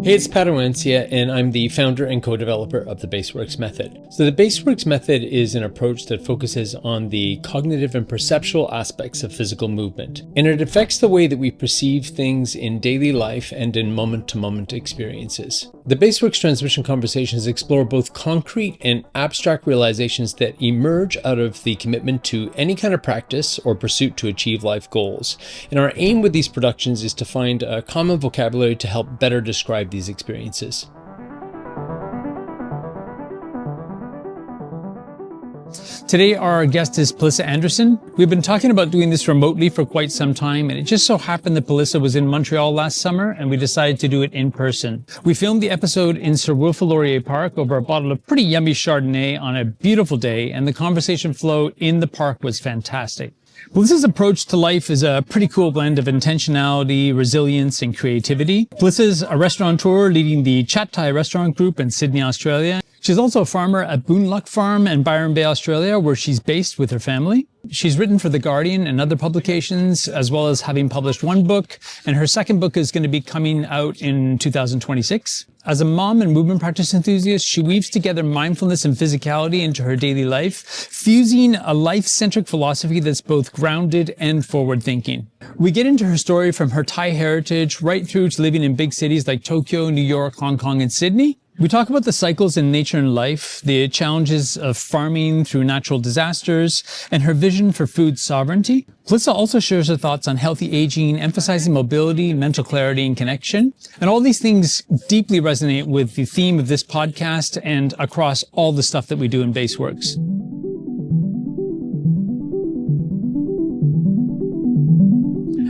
Hey, it's Pat Oancia, and I'm the founder and co-developer of the Baseworks method. So the Baseworks method is an approach that focuses on the cognitive and perceptual aspects of physical movement, and it affects the way that we perceive things in daily life and in moment-to-moment experiences. The Baseworks transmission conversations explore both concrete and abstract realizations that emerge out of the commitment to any kind of practice or pursuit to achieve life goals. And our aim with these productions is to find a common vocabulary to help better describe these experiences. Today, our guest is Palisa Anderson. We've been talking about doing this remotely for quite some time, and it just so happened that Palisa was in Montreal last summer, and we decided to do it in person. We filmed the episode in Sir Wilfrid Laurier Park over a bottle of pretty yummy Chardonnay on a beautiful day, and the conversation flow in the park was fantastic. Palisa's approach to life is a pretty cool blend of intentionality, resilience, and creativity. Palisa's a restaurateur leading the Chat Thai restaurant group in Sydney, Australia. She's also a farmer at Boon Luck Farm in Byron Bay, Australia, where she's based with her family. She's written for The Guardian and other publications, as well as having published one book, and her second book is going to be coming out in 2026. As a mom and movement practice enthusiast, she weaves together mindfulness and physicality into her daily life, fusing a life-centric philosophy that's both grounded and forward-thinking. We get into her story from her Thai heritage right through to living in big cities like Tokyo, New York, Hong Kong, and Sydney. We talk about the cycles in nature and life, the challenges of farming through natural disasters, and her vision for food sovereignty. Palisa also shares her thoughts on healthy aging, emphasizing mobility, mental clarity, and connection. And all these things deeply resonate with the theme of this podcast and across all the stuff that we do in Baseworks.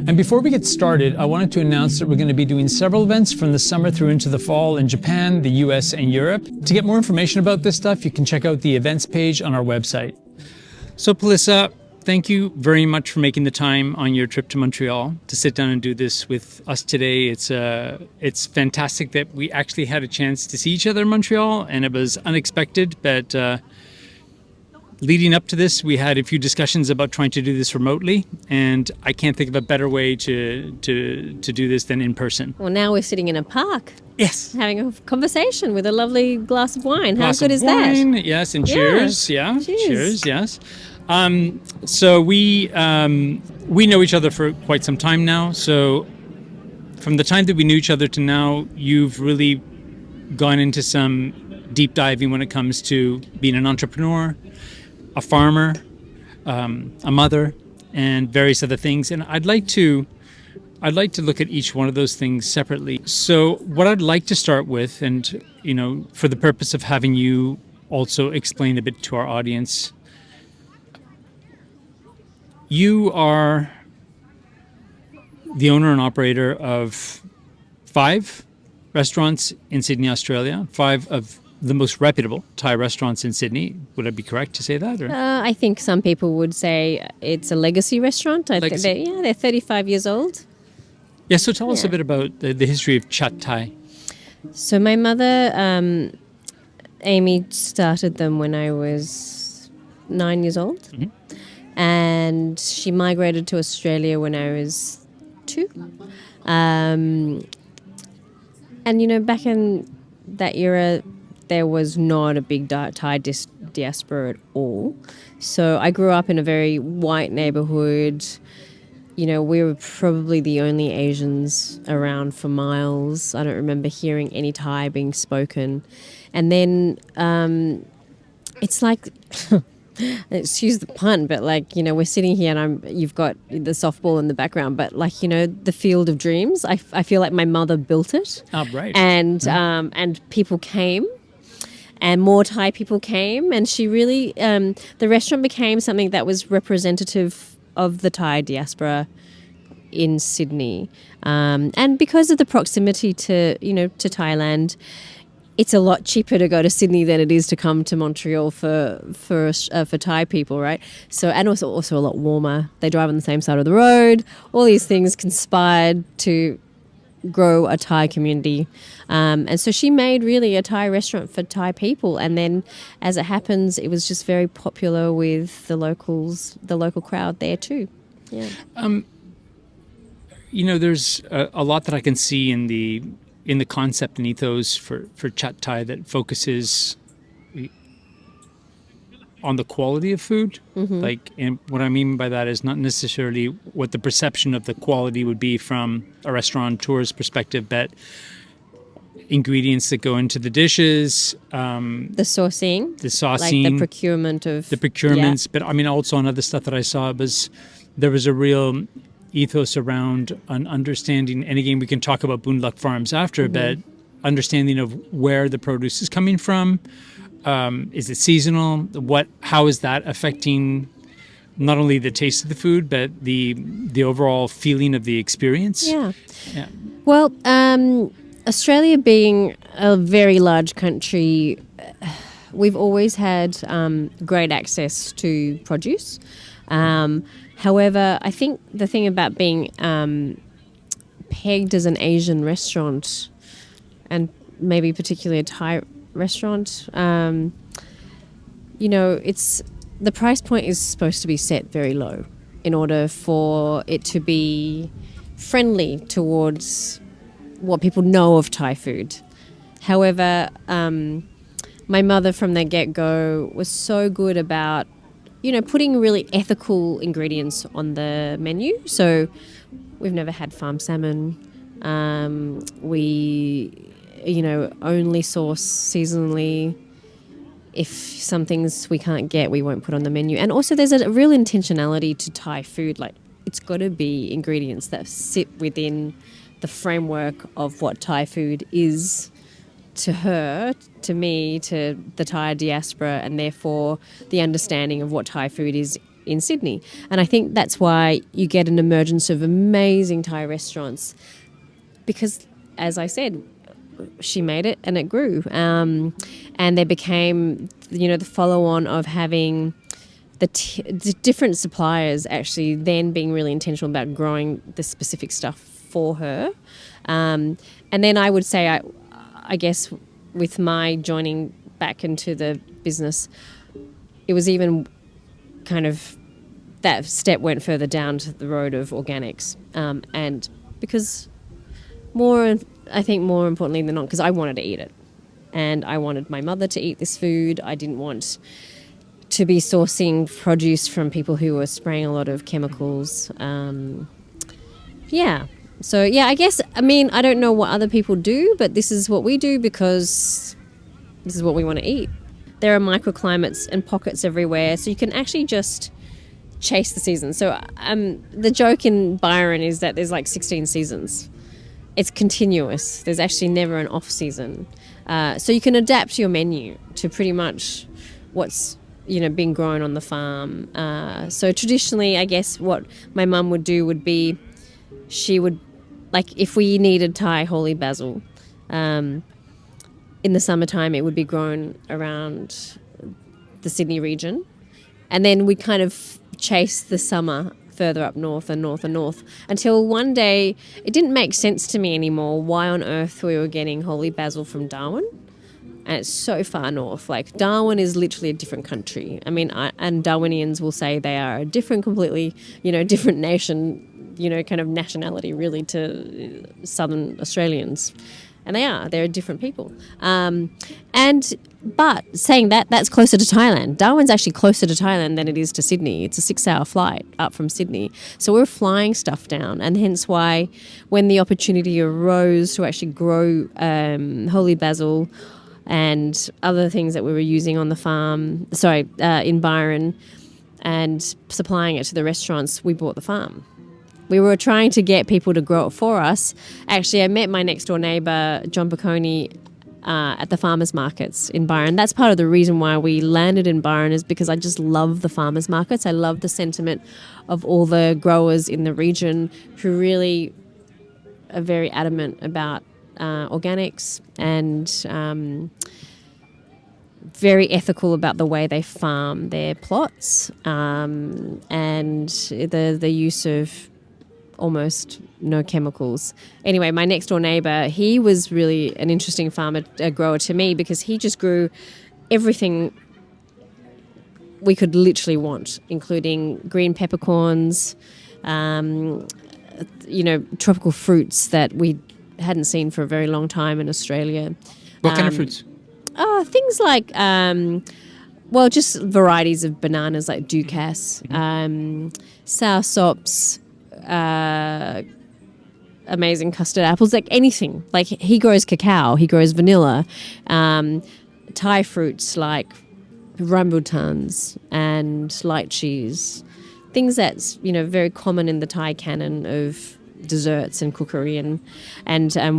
And before we get started, I wanted to announce that we're going to be doing several events from the summer through into the fall in Japan, the US, and Europe. To get more information about this stuff, you can check out the events page on our website. So Palisa, thank you very much for making the time on your trip to Montreal to sit down and do this with us today. It's fantastic that we actually had a chance to see each other in Montreal, and it was unexpected, but leading up to this, we had a few discussions about trying to do this remotely, and I can't think of a better way to do this than in person. Well, now we're sitting in a park. Yes. Having a conversation with a lovely glass of wine. How good is wine, that? Yes, and cheers. Yeah. Cheers. Yes. So we know each other for quite some time now. So from the time that we knew each other to now, you've really gone into some deep diving when it comes to being an entrepreneur, a farmer, a mother, and various other things. And I'd like to look at each one of those things separately. So what I'd like to start with, and for the purpose of having you also explain a bit to our audience, you are the owner and operator of 5 restaurants in Sydney, Australia, 5 of the most reputable Thai restaurants in Sydney. Would I be correct to say that? Or? I think some people would say it's a legacy restaurant. They're 35 years old. Yeah, so tell us a bit about the history of Chat Thai. So my mother, Amy, started them when I was 9 years old. Mm-hmm. And she migrated to Australia when I was 2. And, back in that era, there was not a big Thai diaspora at all. So I grew up in a very white neighborhood. We were probably the only Asians around for miles. I don't remember hearing any Thai being spoken. And then it's like, excuse the pun, but we're sitting here and you've got the softball in the background, but the field of dreams, I feel like my mother built it. Oh, right. And people came. And more Thai people came, and she really, the restaurant became something that was representative of the Thai diaspora in Sydney. And because of the proximity to Thailand, it's a lot cheaper to go to Sydney than it is to come to Montreal for Thai people, right? So, and also a lot warmer. They drive on the same side of the road. All these things conspired to grow a Thai community. And so she made really a Thai restaurant for Thai people. And then as it happens, it was just very popular with the local crowd there too. Yeah. There's a lot that I can see in the in the concept and ethos for Chat Thai that focuses on the quality of food. Like, and what I mean by that is not necessarily what the perception of the quality would be from a restaurateur's perspective, but ingredients that go into the dishes, The sourcing, like the procurements. But I mean, also on other stuff that I saw, there was a real ethos around an understanding. And again, we can talk about Boon Luck Farms after, but understanding of where the produce is coming from. Is it seasonal? How is that affecting not only the taste of the food, but the overall feeling of the experience? Yeah. Well, Australia being a very large country, we've always had great access to produce. However, I think the thing about being pegged as an Asian restaurant, and maybe particularly a Thai restaurant, it's the price point is supposed to be set very low in order for it to be friendly towards what people know of Thai food. However, my mother from the get-go was so good about, putting really ethical ingredients on the menu. So we've never had farm salmon. We only source seasonally. If some things we can't get, we won't put on the menu. And also there's a real intentionality to Thai food. Like, it's got to be ingredients that sit within the framework of what Thai food is to her, to me, to the Thai diaspora, and therefore the understanding of what Thai food is in Sydney. And I think that's why you get an emergence of amazing Thai restaurants, because, as I said, she made it and it grew. And there became, the follow-on of having the different suppliers actually then being really intentional about growing the specific stuff for her. And then I would say, I guess, with my joining back into the business, it was even kind of that step went further down to the road of organics. And because I think more importantly than not, because I wanted to eat it. And I wanted my mother to eat this food. I didn't want to be sourcing produce from people who were spraying a lot of chemicals. So, I guess, I don't know what other people do, but this is what we do because this is what we want to eat. There are microclimates and pockets everywhere, so you can actually just chase the seasons. So the joke in Byron is that there's like 16 seasons. It's continuous. There's actually never an off season. So you can adapt your menu to pretty much what's being grown on the farm. So traditionally, I guess what my mum would do would be, she would, like, if we needed Thai holy basil, in the summertime it would be grown around the Sydney region, and then we kind of chase the summer further up north and north and north, until one day it didn't make sense to me anymore why on earth we were getting holy basil from Darwin. And it's so far north. Like, Darwin is literally a different country. And Darwinians will say they are a different, completely, different nation, kind of nationality really to Southern Australians. And they're different people. But saying that, that's closer to Thailand. Darwin's actually closer to Thailand than it is to Sydney. It's a 6-hour flight up from Sydney. So we're flying stuff down, and hence why when the opportunity arose to actually grow holy basil and other things that we were using on the farm, in Byron, and supplying it to the restaurants, we bought the farm. We were trying to get people to grow it for us. Actually, I met my next door neighbour, John Bocconi, at the farmers markets in Byron. That's part of the reason why we landed in Byron, is because I just love the farmers markets. I love the sentiment of all the growers in the region who really are very adamant about organics and very ethical about the way they farm their plots, and the use of almost no chemicals. Anyway, my next door neighbour, he was really an interesting grower to me, because he just grew everything we could literally want, including green peppercorns, tropical fruits that we hadn't seen for a very long time in Australia. What kind of fruits? Things like, just varieties of bananas like Ducasse, soursop's, amazing custard apples, like anything. Like he grows cacao, he grows vanilla, Thai fruits like rambutans and lychees, things that's very common in the Thai canon of desserts and cookery, and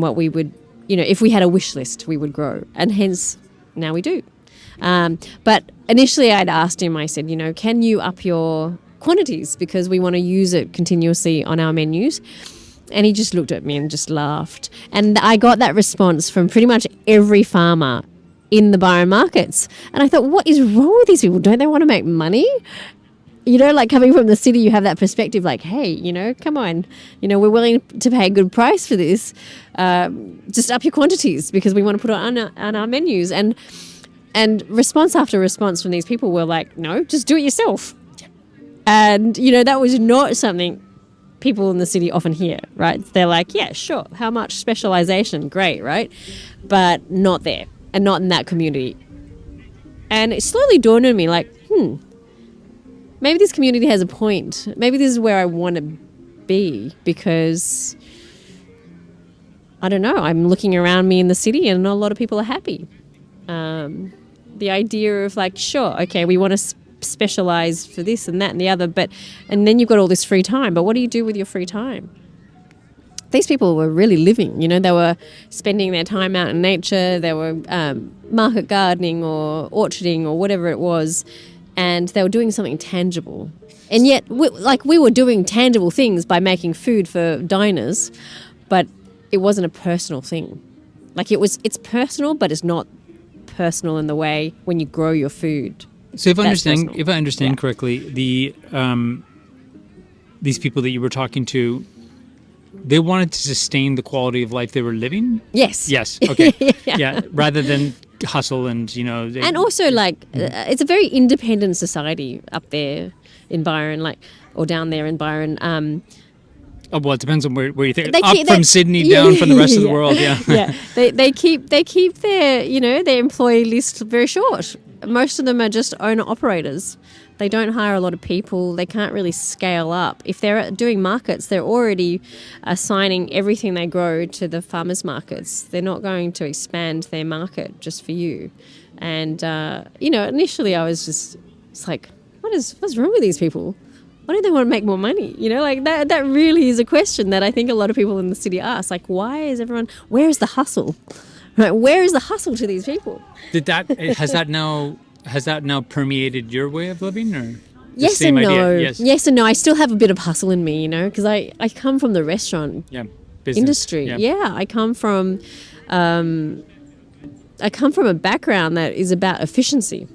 what we would if we had a wish list we would grow, and hence now we do. But initially I'd asked him, I said, can you up your quantities because we want to use it continuously on our menus? And he just looked at me and just laughed. And I got that response from pretty much every farmer in the Byron markets. And I thought, what is wrong with these people? Don't they want to make money? Like coming from the city, you have that perspective like, hey, come on, we're willing to pay a good price for this. Just up your quantities because we want to put it on our menus. And response after response from these people were like, no, just do it yourself. And, that was not something people in the city often hear, right? They're like, yeah, sure. How much specialization? Great, right? But not there and not in that community. And it slowly dawned on me like, maybe this community has a point. Maybe this is where I want to be because, I don't know, I'm looking around me in the city and not a lot of people are happy. The idea of like, sure, okay, we want to specialize for this and that and the other, and then you've got all this free time, but what do you do with your free time? These people were really living, they were spending their time out in nature, they were market gardening or orcharding or whatever it was, and they were doing something tangible. And yet, we were doing tangible things by making food for diners, but it wasn't a personal thing. Like it's personal, but it's not personal in the way when you grow your food. So if I understand correctly, the these people that you were talking to, they wanted to sustain the quality of life they were living? Yes. Yes. Okay. Yeah. Rather than hustle and, and also it's a very independent society up there in Byron, or down there in Byron. Well, it depends on where you think. From Sydney down from the rest of the world, yeah. Yeah, they keep their their employee list very short. Most of them are just owner-operators. They don't hire a lot of people. They can't really scale up. If they're doing markets, they're already assigning everything they grow to the farmers' markets. They're not going to expand their market just for you. And, initially I was just, it's like, what's wrong with these people? Why don't they want to make more money? That really is a question that I think a lot of people in the city ask. Like, where's the hustle? Right? Where is the hustle to these people? Has that now permeated your way of living, or yes and no? Yes and no. I still have a bit of hustle in me, because I come from the restaurant industry. Yeah, I come from a background that is about efficiency.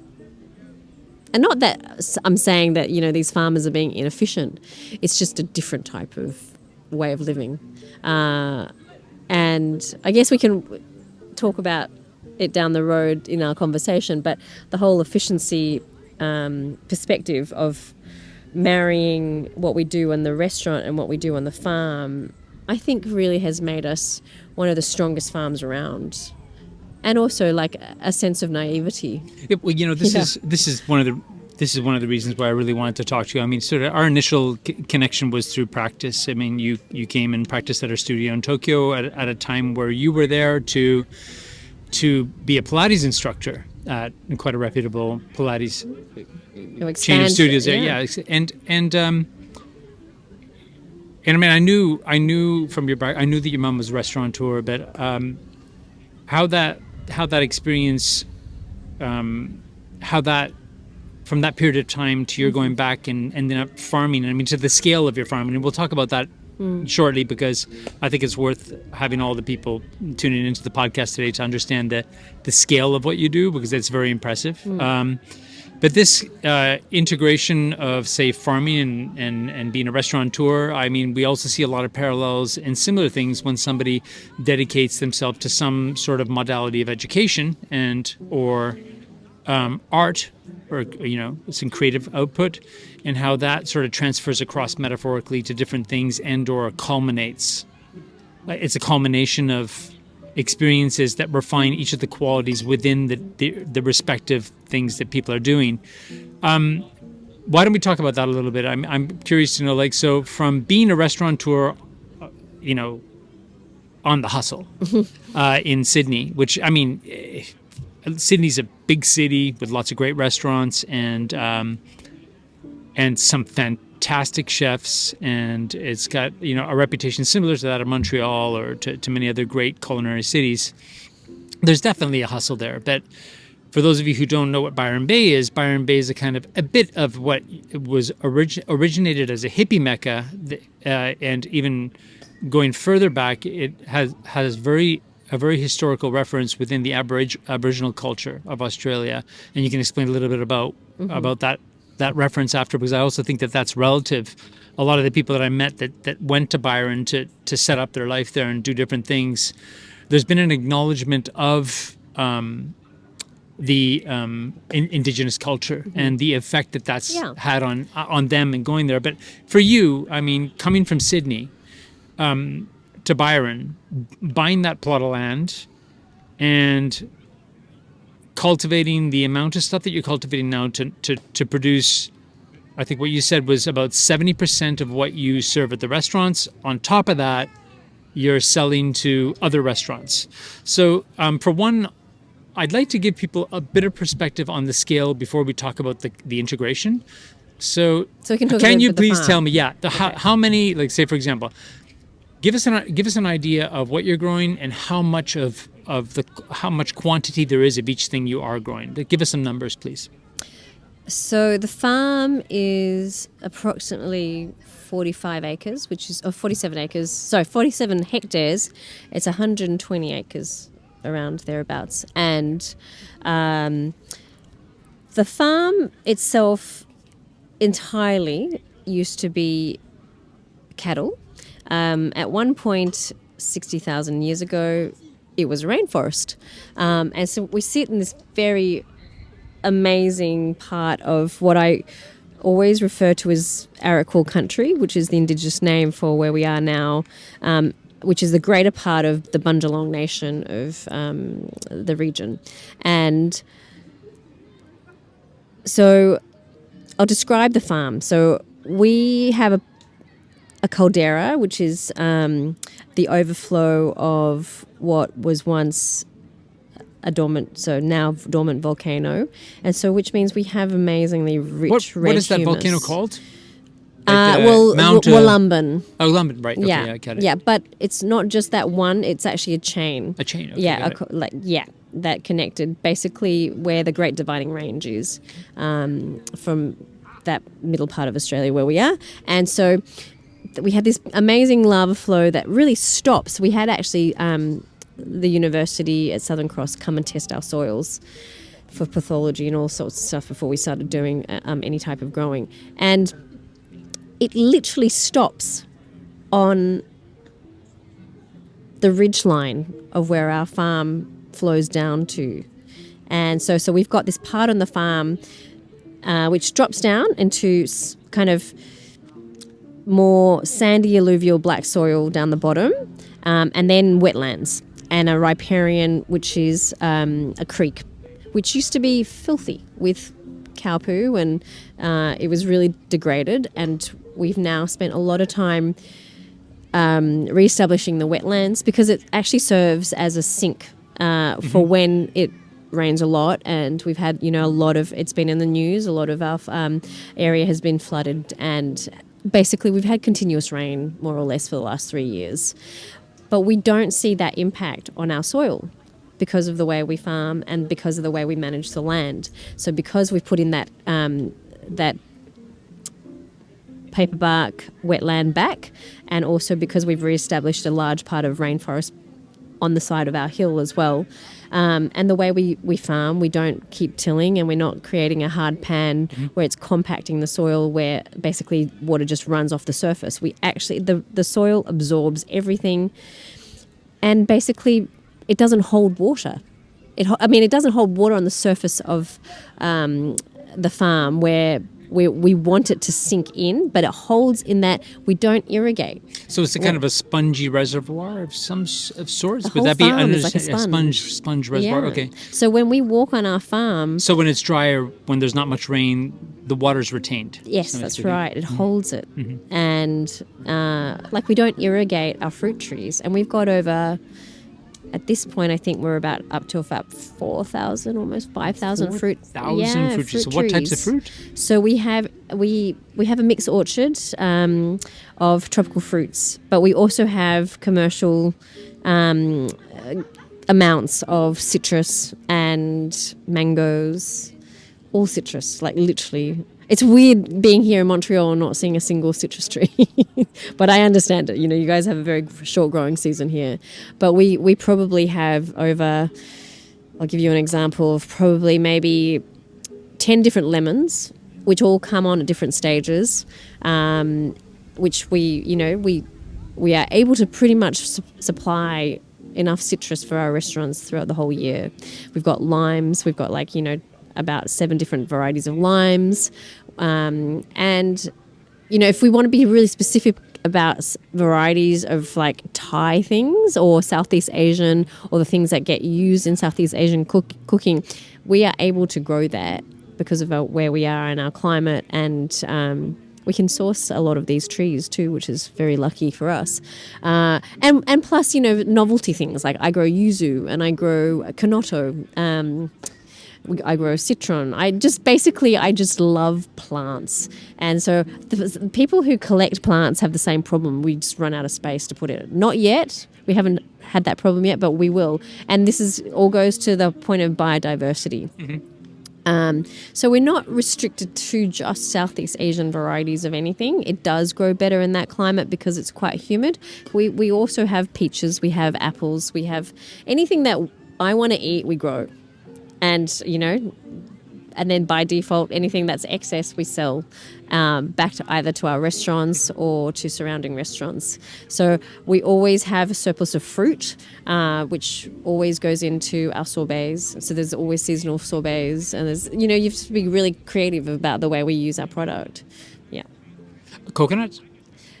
And not that I'm saying that, these farmers are being inefficient. It's just a different type of way of living. And I guess we can talk about it down the road in our conversation, but the whole efficiency perspective of marrying what we do in the restaurant and what we do on the farm, I think really has made us one of the strongest farms around. And also a sense of naivety. Yeah, well, this is one of the reasons why I really wanted to talk to you. I mean, sort of our initial connection was through practice. I mean, you came and practiced at our studio in Tokyo at a time where you were there to be a Pilates instructor at quite a reputable Pilates chain of studios there. Yeah. And I mean, I knew from your back, I knew that your mom was a restaurateur, but how that experience, how that from that period of time to your going back and ending up farming, I mean, to the scale of your farming, and we'll talk about that shortly, because I think it's worth having all the people tuning into the podcast today to understand the scale of what you do, because it's very impressive. But this integration of, say, farming and being a restaurateur, I mean, we also see a lot of parallels and similar things when somebody dedicates themselves to some sort of modality of education or art, or some creative output, and how that sort of transfers across metaphorically to different things and or culminates it's a culmination of experiences that refine each of the qualities within the respective things that people are doing. Why don't we talk about that a little bit? I'm curious to know, like, so from being a restaurateur, on the hustle in Sydney, which, I mean, Sydney's a big city with lots of great restaurants and some fantastic chefs, and it's got a reputation similar to that of Montreal or to many other great culinary cities. There's definitely a hustle there, but for those of you who don't know what Byron Bay is a bit of what was originated as a hippie mecca, and even going further back, it has a very historical reference within the Aboriginal culture of Australia, and you can explain a little bit about that reference after, because I also think that that's relative. A lot of the people that I met that went to Byron to set up their life there and do different things, there's been an acknowledgement of the indigenous culture and the effect that's had on them and going there. But for you, I mean, coming from Sydney to Byron, buying that plot of land and cultivating the amount of stuff that you're cultivating now to produce, I think what you said was about 70% of what you serve at the restaurants. On top of that, you're selling to other restaurants. So for one, I'd like to give people a bit of perspective on the scale before we talk about the integration. So we can talk can about you the please farm. tell me, how many, like, say for example, give us an idea of what you're growing and how much how much quantity there is of each thing you are growing. Give us some numbers, please. So the farm is approximately 47 acres. Sorry, 47 hectares. It's 120 acres around thereabouts. And the farm itself entirely used to be cattle. At one point, 60,000 years ago, it was a rainforest. And so we sit in this very amazing part of what I always refer to as Arakwal country, which is the indigenous name for where we are now, which is the greater part of the Bundjalung nation of the region. And so I'll describe the farm. So we have a caldera, which is the overflow of what was once a now dormant volcano, and so which means we have amazingly rich red What is that humus. volcano called? Wollumbin. Oh, Lumbin, right? Okay, Yeah, I get it. yeah, but it's not just that one; it's actually a chain. A chain. Okay, Yeah, got it. that connected basically where the Great Dividing Range is, from that middle part of Australia where we are, and so we had this amazing lava flow that really stops. We had actually the university at Southern Cross come and test our soils for pathology and all sorts of stuff before we started doing any type of growing. And it literally stops on the ridge line of where our farm flows down to. And so we've got this part on the farm which drops down into kind of more sandy alluvial black soil down the bottom, and then wetlands and a riparian, which is a creek, which used to be filthy with cow poo, and it was really degraded. And we've now spent a lot of time re-establishing the wetlands, because it actually serves as a sink for when it rains a lot. And we've had, a lot of, it's been in the news, a lot of our area has been flooded, and basically we've had continuous rain more or less for the last 3 years. But we don't see that impact on our soil because of the way we farm and because of the way we manage the land. So because we've put in that paperbark wetland back, and also because we've re-established a large part of rainforest on the side of our hill as well, and the way we farm, we don't keep tilling, and we're not creating a hard pan where it's compacting the soil, where basically water just runs off the surface. We actually, the soil absorbs everything, and basically it doesn't hold water. It doesn't hold water on the surface of the farm, where we want it to sink in, but it holds in that we don't irrigate. So it's a kind of a spongy reservoir of some of sorts. Would that be like a sponge reservoir? Yeah. Okay. So when we walk on our farm, so when it's dry or when there's not much rain, the water's retained. Yes, that's right. It holds it, and like we don't irrigate our fruit trees, and we've got over. At this point, I think we're up to about 4,000, almost 5,000 fruit. 4,000 fruit trees. So what types of fruit? So we have a mixed orchard of tropical fruits, but we also have commercial amounts of citrus and mangoes, all citrus, like literally. It's weird being here in Montreal and not seeing a single citrus tree, but I understand it. You guys have a very short growing season here, but we probably have over, I'll give you an example of probably maybe 10 different lemons, which all come on at different stages, which we are able to pretty much supply enough citrus for our restaurants throughout the whole year. We've got limes, we've got about 7 different varieties of limes. And, if we want to be really specific about varieties of Thai things or Southeast Asian or the things that get used in Southeast Asian cooking, we are able to grow that because of where we are in our climate. And we can source a lot of these trees too, which is very lucky for us. And plus, novelty things like I grow yuzu and I grow kanoto. I grow citron. I just love plants. And so the people who collect plants have the same problem. We just run out of space to put it. Not yet. We haven't had that problem yet, but we will. And this all goes to the point of biodiversity. So we're not restricted to just Southeast Asian varieties of anything. It does grow better in that climate because it's quite humid. We also have peaches, we have apples, we have anything that I want to eat, we grow. And, and then by default, anything that's excess, we sell back to either to our restaurants or to surrounding restaurants. So we always have a surplus of fruit, which always goes into our sorbets. So there's always seasonal sorbets. And there's, you have to be really creative about the way we use our product. Yeah. Coconuts?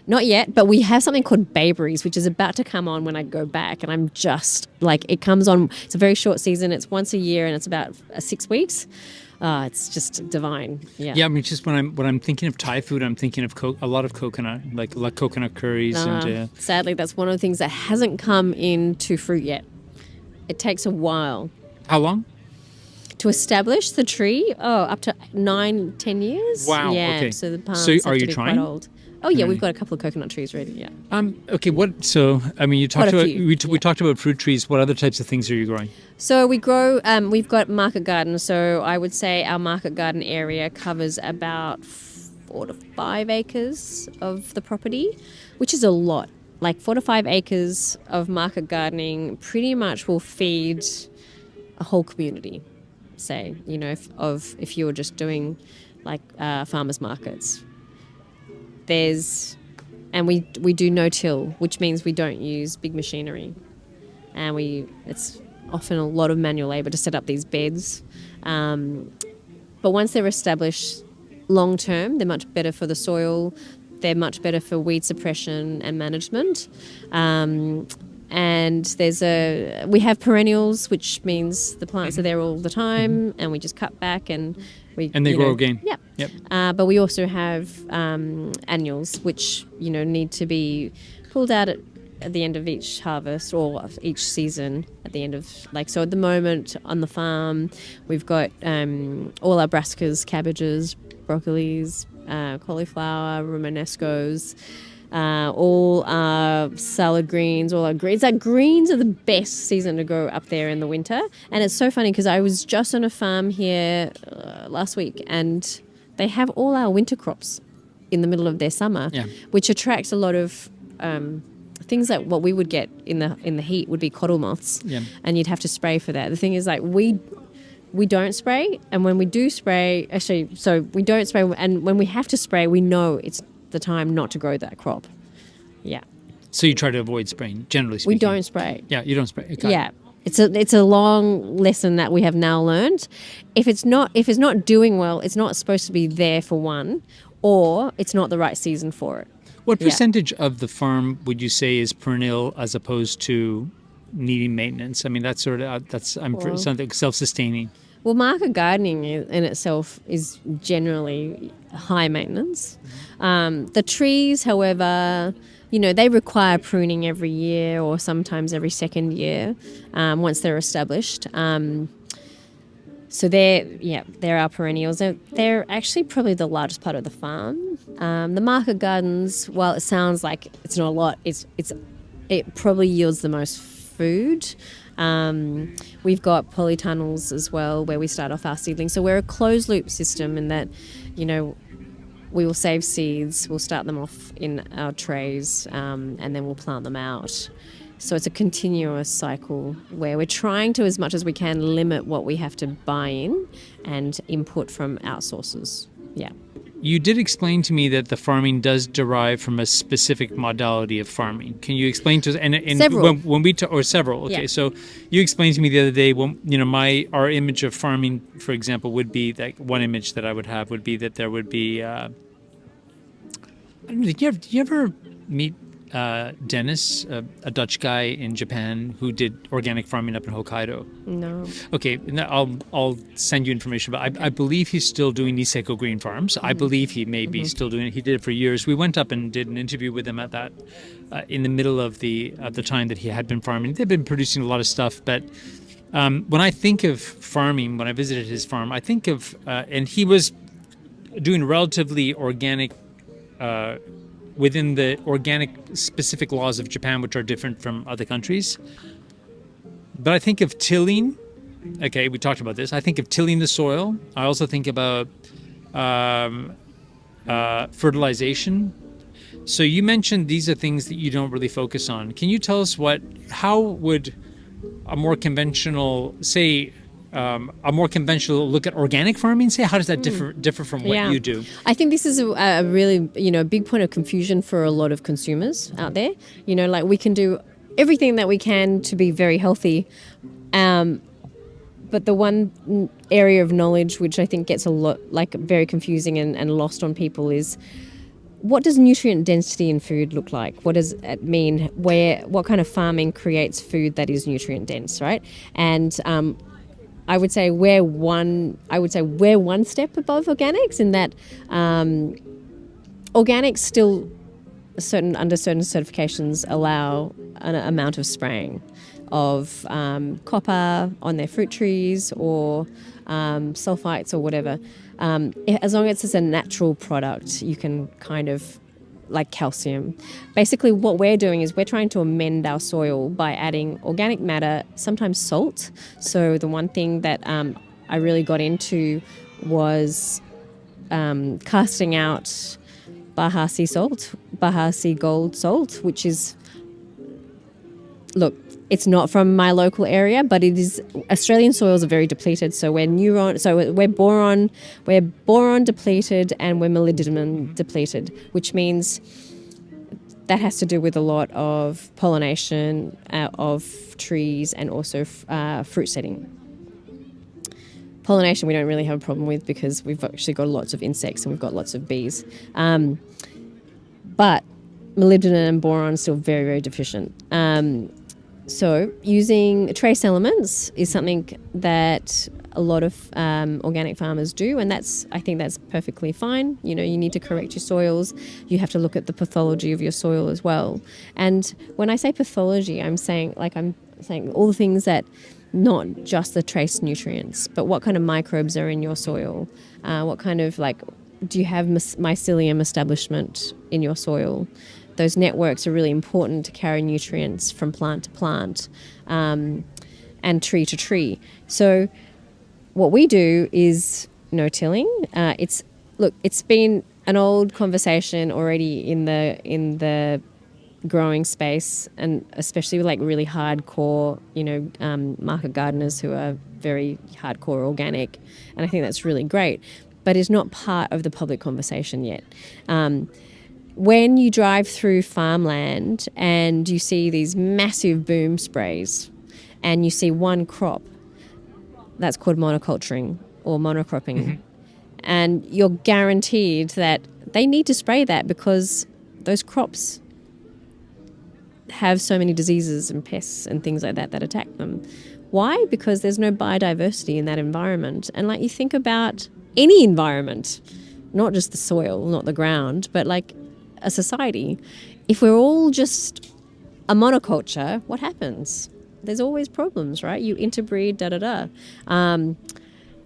Not yet, but we have something called Bayberries, which is about to come on when I go back. And I'm just it comes on. It's a very short season. It's once a year and it's about 6 weeks. It's just divine. Yeah. Yeah. I mean, just when I'm thinking of Thai food, I'm thinking of a lot of coconut, like coconut curries. Sadly, that's one of the things that hasn't come into fruit yet. It takes a while. How long? To establish the tree, up to 9-10 years. Wow. Yeah. Okay. So the palms are you to be trying? Quite old. Oh yeah, we've got a couple of coconut trees ready. Yeah. Okay. So I mean, you talked about we talked about fruit trees. What other types of things are you growing? So we grow. We've got market garden. So I would say our market garden area covers about 4 to 5 acres of the property, which is a lot. 4 to 5 acres of market gardening pretty much will feed a whole community. Say, if you were just doing farmers markets. We do no-till, which means we don't use big machinery, and it's often a lot of manual labor to set up these beds. But once they're established long-term, they're much better for the soil. They're much better for weed suppression and management. And we have perennials, which means the plants are there all the time, and we just cut back and they grow again. Yeah. Yep. But we also have annuals, which need to be pulled out at the end of each harvest or each season. At the end of so at the moment on the farm, we've got all our brassicas, cabbages, broccolis, cauliflower, romanescos. All our salad greens, all our greens. Our greens are the best season to grow up there in the winter. And it's so funny because I was just on a farm here last week and they have all our winter crops in the middle of their summer, which attracts a lot of things that what we would get in the heat would be cottle moths, and you'd have to spray for that. The thing is we don't spray, and when we do spray, we don't spray, and when we have to spray, we know it's the time not to grow that crop. Yeah. So you try to avoid spraying, generally speaking. We don't spray. Yeah, you don't spray. Yeah. It's a long lesson that we have now learned. If it's not doing well, it's not supposed to be there for one, or it's not the right season for it. What percentage of the farm would you say is perennial as opposed to needing maintenance? I mean, that's sort of something self-sustaining. Well, market gardening in itself is generally high maintenance. The trees, however, they require pruning every year or sometimes every second year once they're established. So they're our perennials. They're actually probably the largest part of the farm. The market gardens, while it sounds like it's not a lot, it probably yields the most food. We've got polytunnels as well where we start off our seedlings. So we're a closed loop system in that, we will save seeds, we'll start them off in our trays, and then we'll plant them out. So it's a continuous cycle where we're trying to, as much as we can, limit what we have to buy in and input from outsources. Yeah. You did explain to me that the farming does derive from a specific modality of farming. Can you explain to us? And several. When we or several. Okay, yeah. So you explained to me the other day. When our image of farming, for example, would be that one image that I would have would be that there would be. I don't know, did you ever meet Dennis, a Dutch guy in Japan who did organic farming up in Hokkaido? No. Okay, I'll send you information. But I believe he's still doing Niseko green farms. I believe he may be still doing it. He did it for years. We went up and did an interview with him at that in the middle of the time that he had been farming. They've been producing a lot of stuff, but when I think of farming, when I visited his farm, I think of and he was doing relatively organic. Within the organic specific laws of Japan, which are different from other countries. But I think of tilling. Okay, we talked about this. I think of tilling the soil. I also think about fertilization. So you mentioned these are things that you don't really focus on. Can you tell us how would a more conventional, look at organic farming, say? How does that differ from what you do? I think this is a really, big point of confusion for a lot of consumers out there. We can do everything that we can to be very healthy. But the one area of knowledge which I think gets a lot, very confusing and lost on people is, what does nutrient density in food look like? What does it mean? What kind of farming creates food that is nutrient dense, right? And I would say we're one step above organics in that organics still under certain certifications allow an amount of spraying of copper on their fruit trees or sulfites or whatever. As long as it's a natural product, you can kind of, like calcium. Basically what we're doing is we're trying to amend our soil by adding organic matter, sometimes salt. So the one thing that I really got into was casting out Baja Sea Gold salt, which is, look, it's not from my local area, but it is. Australian soils are very depleted, so we're boron depleted and we're molybdenum depleted, which means that has to do with a lot of pollination of trees and also fruit setting. Pollination we don't really have a problem with because we've actually got lots of insects and we've got lots of bees. But molybdenum and boron are still very, very deficient. So using trace elements is something that a lot of organic farmers do, and I think that's perfectly fine. You need to correct your soils. You have to look at the pathology of your soil as well. And when I say pathology, I'm saying all the things that, not just the trace nutrients, but what kind of microbes are in your soil? What kind of, do you have mycelium establishment in your soil? Those networks are really important to carry nutrients from plant to plant and tree to tree. So what we do is no tilling. It's been an old conversation already in the growing space, and especially with really hardcore, market gardeners who are very hardcore organic, and I think that's really great. But it's not part of the public conversation yet. When you drive through farmland and you see these massive boom sprays and you see one crop, that's called monoculturing or monocropping. And you're guaranteed that they need to spray that because those crops have so many diseases and pests and things like that that attack them. Why? Because there's no biodiversity in that environment. And like you think about any environment, not just the soil, not the ground, but like a society. If we're all just a monoculture, what happens? There's always problems, right? You interbreed,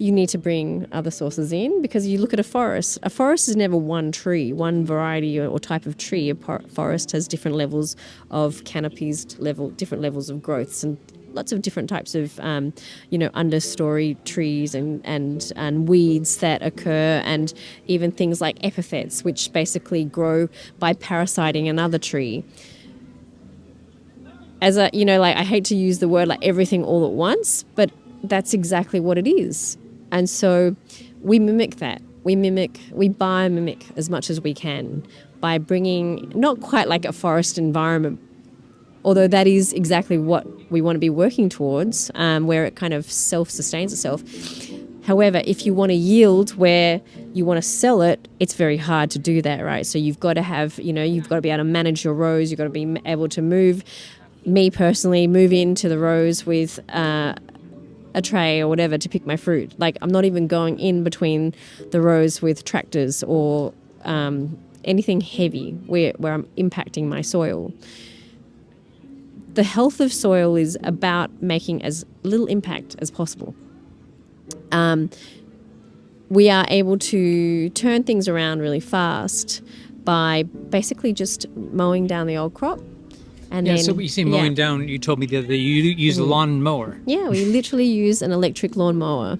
you need to bring other sources in, because you look at a forest. A forest is never one tree, one variety or type of tree. A forest has different levels of canopies, different levels of growths, and lots of different types of, understory trees and weeds that occur, and even things like epithets, which basically grow by parasiting another tree. I hate to use the word like everything all at once, but that's exactly what it is. And so we mimic that. We biomimic as much as we can by bringing, not quite like a forest environment, although that is exactly what we want to be working towards, where it kind of self-sustains itself. However, if you want to yield where you want to sell it, it's very hard to do that, right? So you've got to have, you've got to be able to manage your rows. You've got to be able to move into the rows with a tray or whatever to pick my fruit. Like, I'm not even going in between the rows with tractors or anything heavy where I'm impacting my soil. The health of soil is about making as little impact as possible. We are able to turn things around really fast by basically just mowing down the old crop. And then, so when you say mowing down, you told me the other day you use a lawn mower. Yeah, we literally use an electric lawn mower.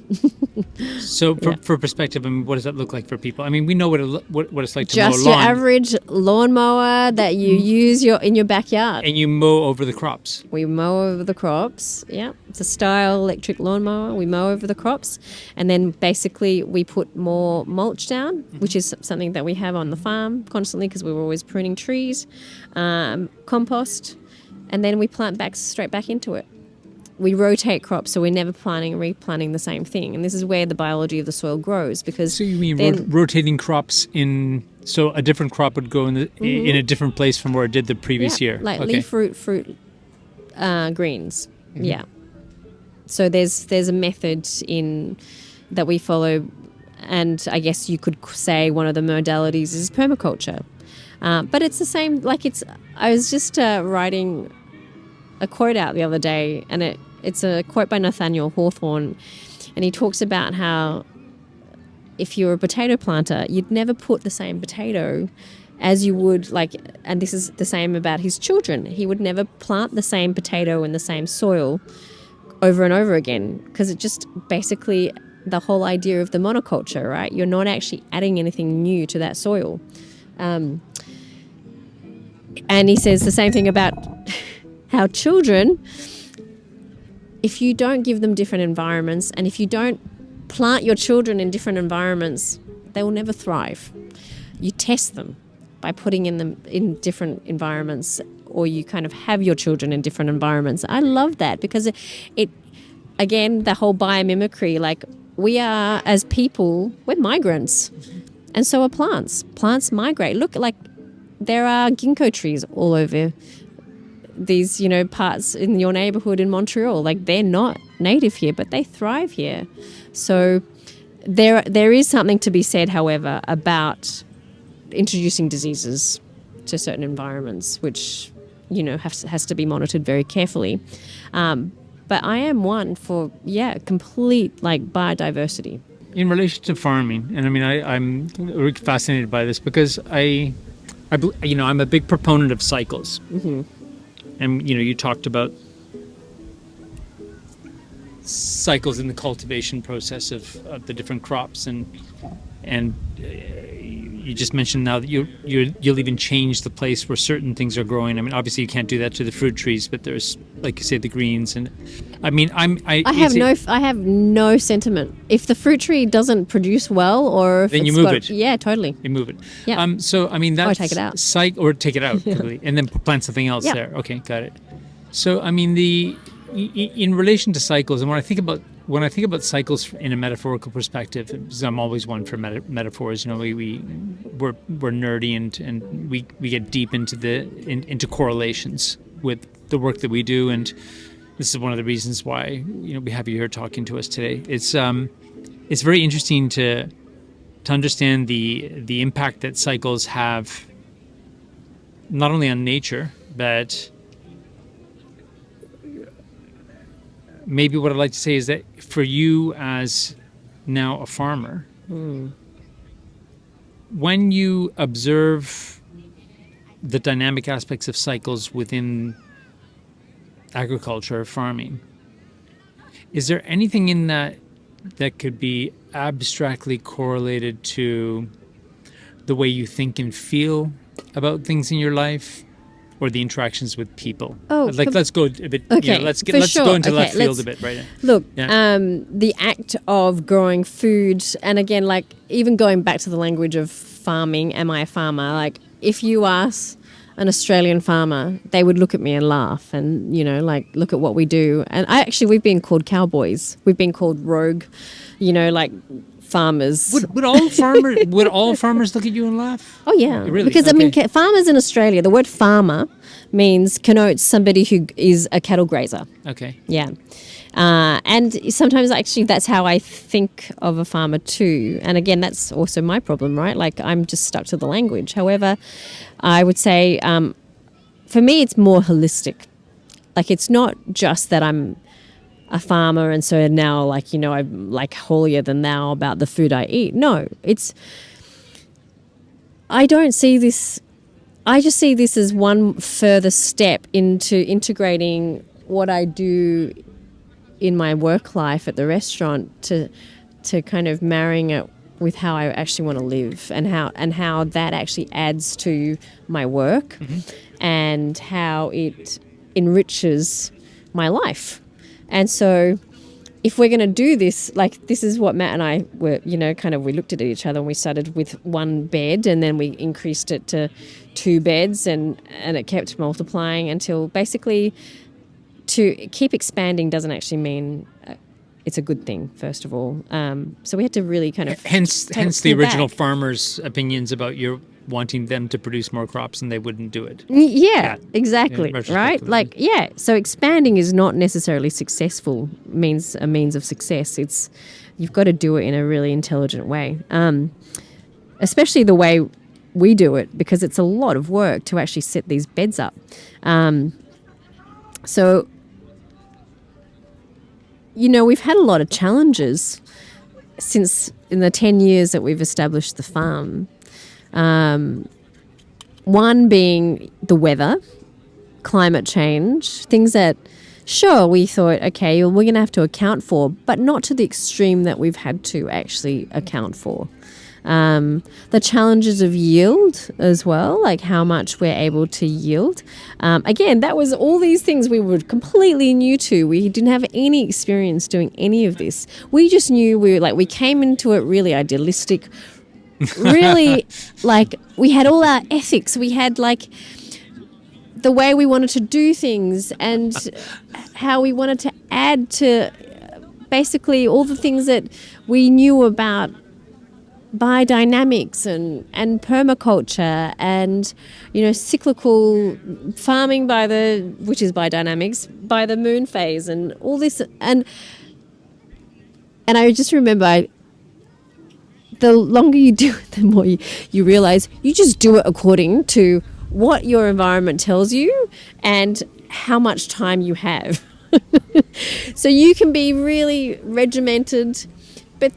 So for perspective, I mean, what does that look like for people? I mean, we know what it's like to mow a lawn. Just your average lawn mower that you use in your backyard. And you mow over the crops. We mow over the crops, yeah. It's a style electric lawn mower. We mow over the crops, and then basically we put more mulch down, which is something that we have on the farm constantly because we were always pruning trees, compost, and then we plant straight back into it. We rotate crops, so we're never planting and replanting the same thing. And this is where the biology of the soil grows. Because so you mean rotating crops so a different crop would go in a different place from where it did the previous year? Like leaf, fruit, greens. Mm-hmm. Yeah. So there's a method that we follow, and I guess you could say one of the modalities is permaculture. But it's the same. I was just writing a quote out the other day, and it's a quote by Nathaniel Hawthorne, and he talks about how if you're a potato planter, you'd never put the same potato as you would, and this is the same about his children. He would never plant the same potato in the same soil over and over again, because it just basically the whole idea of the monoculture, right? You're not actually adding anything new to that soil. And he says the same thing about how children, if you don't give them different environments, and if you don't plant your children in different environments, they will never thrive. You test them by putting them in different environments, or you kind of have your children in different environments. I love that because it again, the whole biomimicry, like we are as people, we're migrants, and so are plants. Plants migrate. Look, like there are ginkgo trees all over these, parts in your neighborhood in Montreal. Like they're not native here, but they thrive here. So there is something to be said, however, about introducing diseases to certain environments, which, has to be monitored very carefully. But I am one for, complete biodiversity. In relation to farming, and I mean, I'm really fascinated by this because I'm a big proponent of cycles. Mm-hmm. And, you talked about cycles in the cultivation process of the different crops, and you just mentioned now that you'll even change the place where certain things are growing. I mean, obviously you can't do that to the fruit trees, but there's, like you say, the greens, and I mean, I have no sentiment. If the fruit tree doesn't produce well, or if then you move it. Yeah, totally. You move it. Yeah. So I mean, that's or take it out. Or take it out, completely, and then plant something else there. Okay, got it. So I mean, in relation to cycles, and when I think about cycles in a metaphorical perspective, because I'm always one for metaphors. You know, we're nerdy and we get deep into correlations with the work that we do, and this is one of the reasons why we have you here talking to us today. It's very interesting to understand the impact that cycles have, not only on nature, but maybe what I'd like to say is that for you as now a farmer, when you observe the dynamic aspects of cycles within agriculture or farming, is there anything in that could be abstractly correlated to the way you think and feel about things in your life, or the interactions with people? Let's go a bit. Okay, let's sure. go into Okay, left field a bit, right? Look, Yeah. the act of growing food, and again, like even going back to the language of farming, am I a farmer? Like if you ask an Australian farmer, they would look at me and laugh and, like look at what we do. And we've been called cowboys. We've been called rogue, like farmers. Would all farmers look at you and laugh? Oh yeah, Really? because Okay. farmers in Australia, the word farmer connotes somebody who is a cattle grazer. Okay. Yeah, and sometimes actually that's how I think of a farmer too. And again, that's also my problem, right? Like I'm just stuck to the language. However, I would say for me it's more holistic. Like it's not just that I'm a farmer and so now I'm like holier than thou about the food I eat. No, I don't see this. I just see this as one further step into integrating what I do in my work life at the restaurant to kind of marrying it with how I actually want to live and how that actually adds to my work and how it enriches my life. And so if we're going to do this, like this is what Matt and I were, we looked at each other and we started with one bed and then we increased it to 2 beds and it kept multiplying until basically to keep expanding doesn't actually mean it's a good thing, first of all. So we had to really kind of... Hence the original farmers' opinions about your wanting them to produce more crops and they wouldn't do it. Yeah, exactly, Yeah, right? Like, yeah, so expanding is not necessarily successful, means a means of success. You've got to do it in a really intelligent way, especially the way we do it, because it's a lot of work to actually set these beds up. So, we've had a lot of challenges since in the 10 years that we've established the farm. One being the weather, climate change, things that, sure, we thought, okay, well, we're going to have to account for, but not to the extreme that we've had to actually account for. The challenges of yield as well, like how much we're able to yield. Again, that was all these things we were completely new to. We didn't have any experience doing any of this. We just knew we came into it really idealistic, really like we had all our ethics. We had like the way we wanted to do things and how we wanted to add to basically all the things that we knew about biodynamics and permaculture and cyclical farming which is biodynamics by the moon phase and all this and I just remember the longer you do it, the more you realize you just do it according to what your environment tells you and how much time you have. So you can be really regimented, but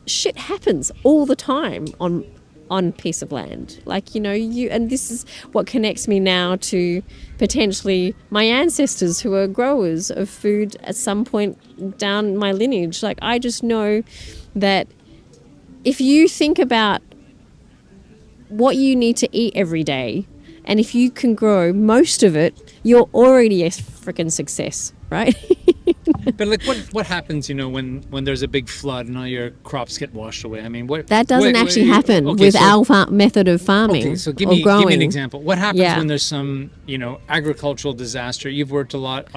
shit happens all the time on a piece of land. Like, and this is what connects me now to potentially my ancestors who are growers of food at some point down my lineage. Like, I just know that if you think about what you need to eat every day, and if you can grow most of it, you're already a freaking success, right? But like, what happens, when there's a big flood and all your crops get washed away? I mean, that doesn't actually happen with our method of farming. Okay, so give me an example. What happens when there's some, agricultural disaster? You've worked a lot,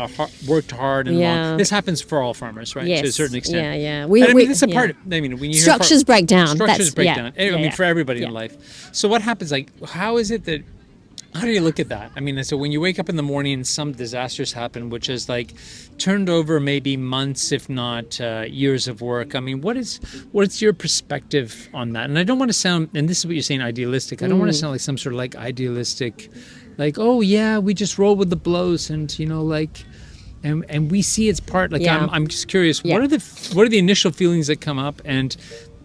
worked hard and long. This happens for all farmers, right? Yes. To a certain extent. Yeah. It's a part. When you structures break down. Structures break down. I mean, for everybody in life. So what happens? Like, how is it that? How do you look at that? I mean, so when you wake up in the morning and some disasters happen, which is like turned over maybe months, if not years of work. I mean, what's your perspective on that? And I don't want to sound, and this is what you're saying, idealistic. I don't want to sound like some sort of like idealistic, like, oh yeah, we just roll with the blows, and and we see its part. Like, I'm just curious, what are the initial feelings that come up, and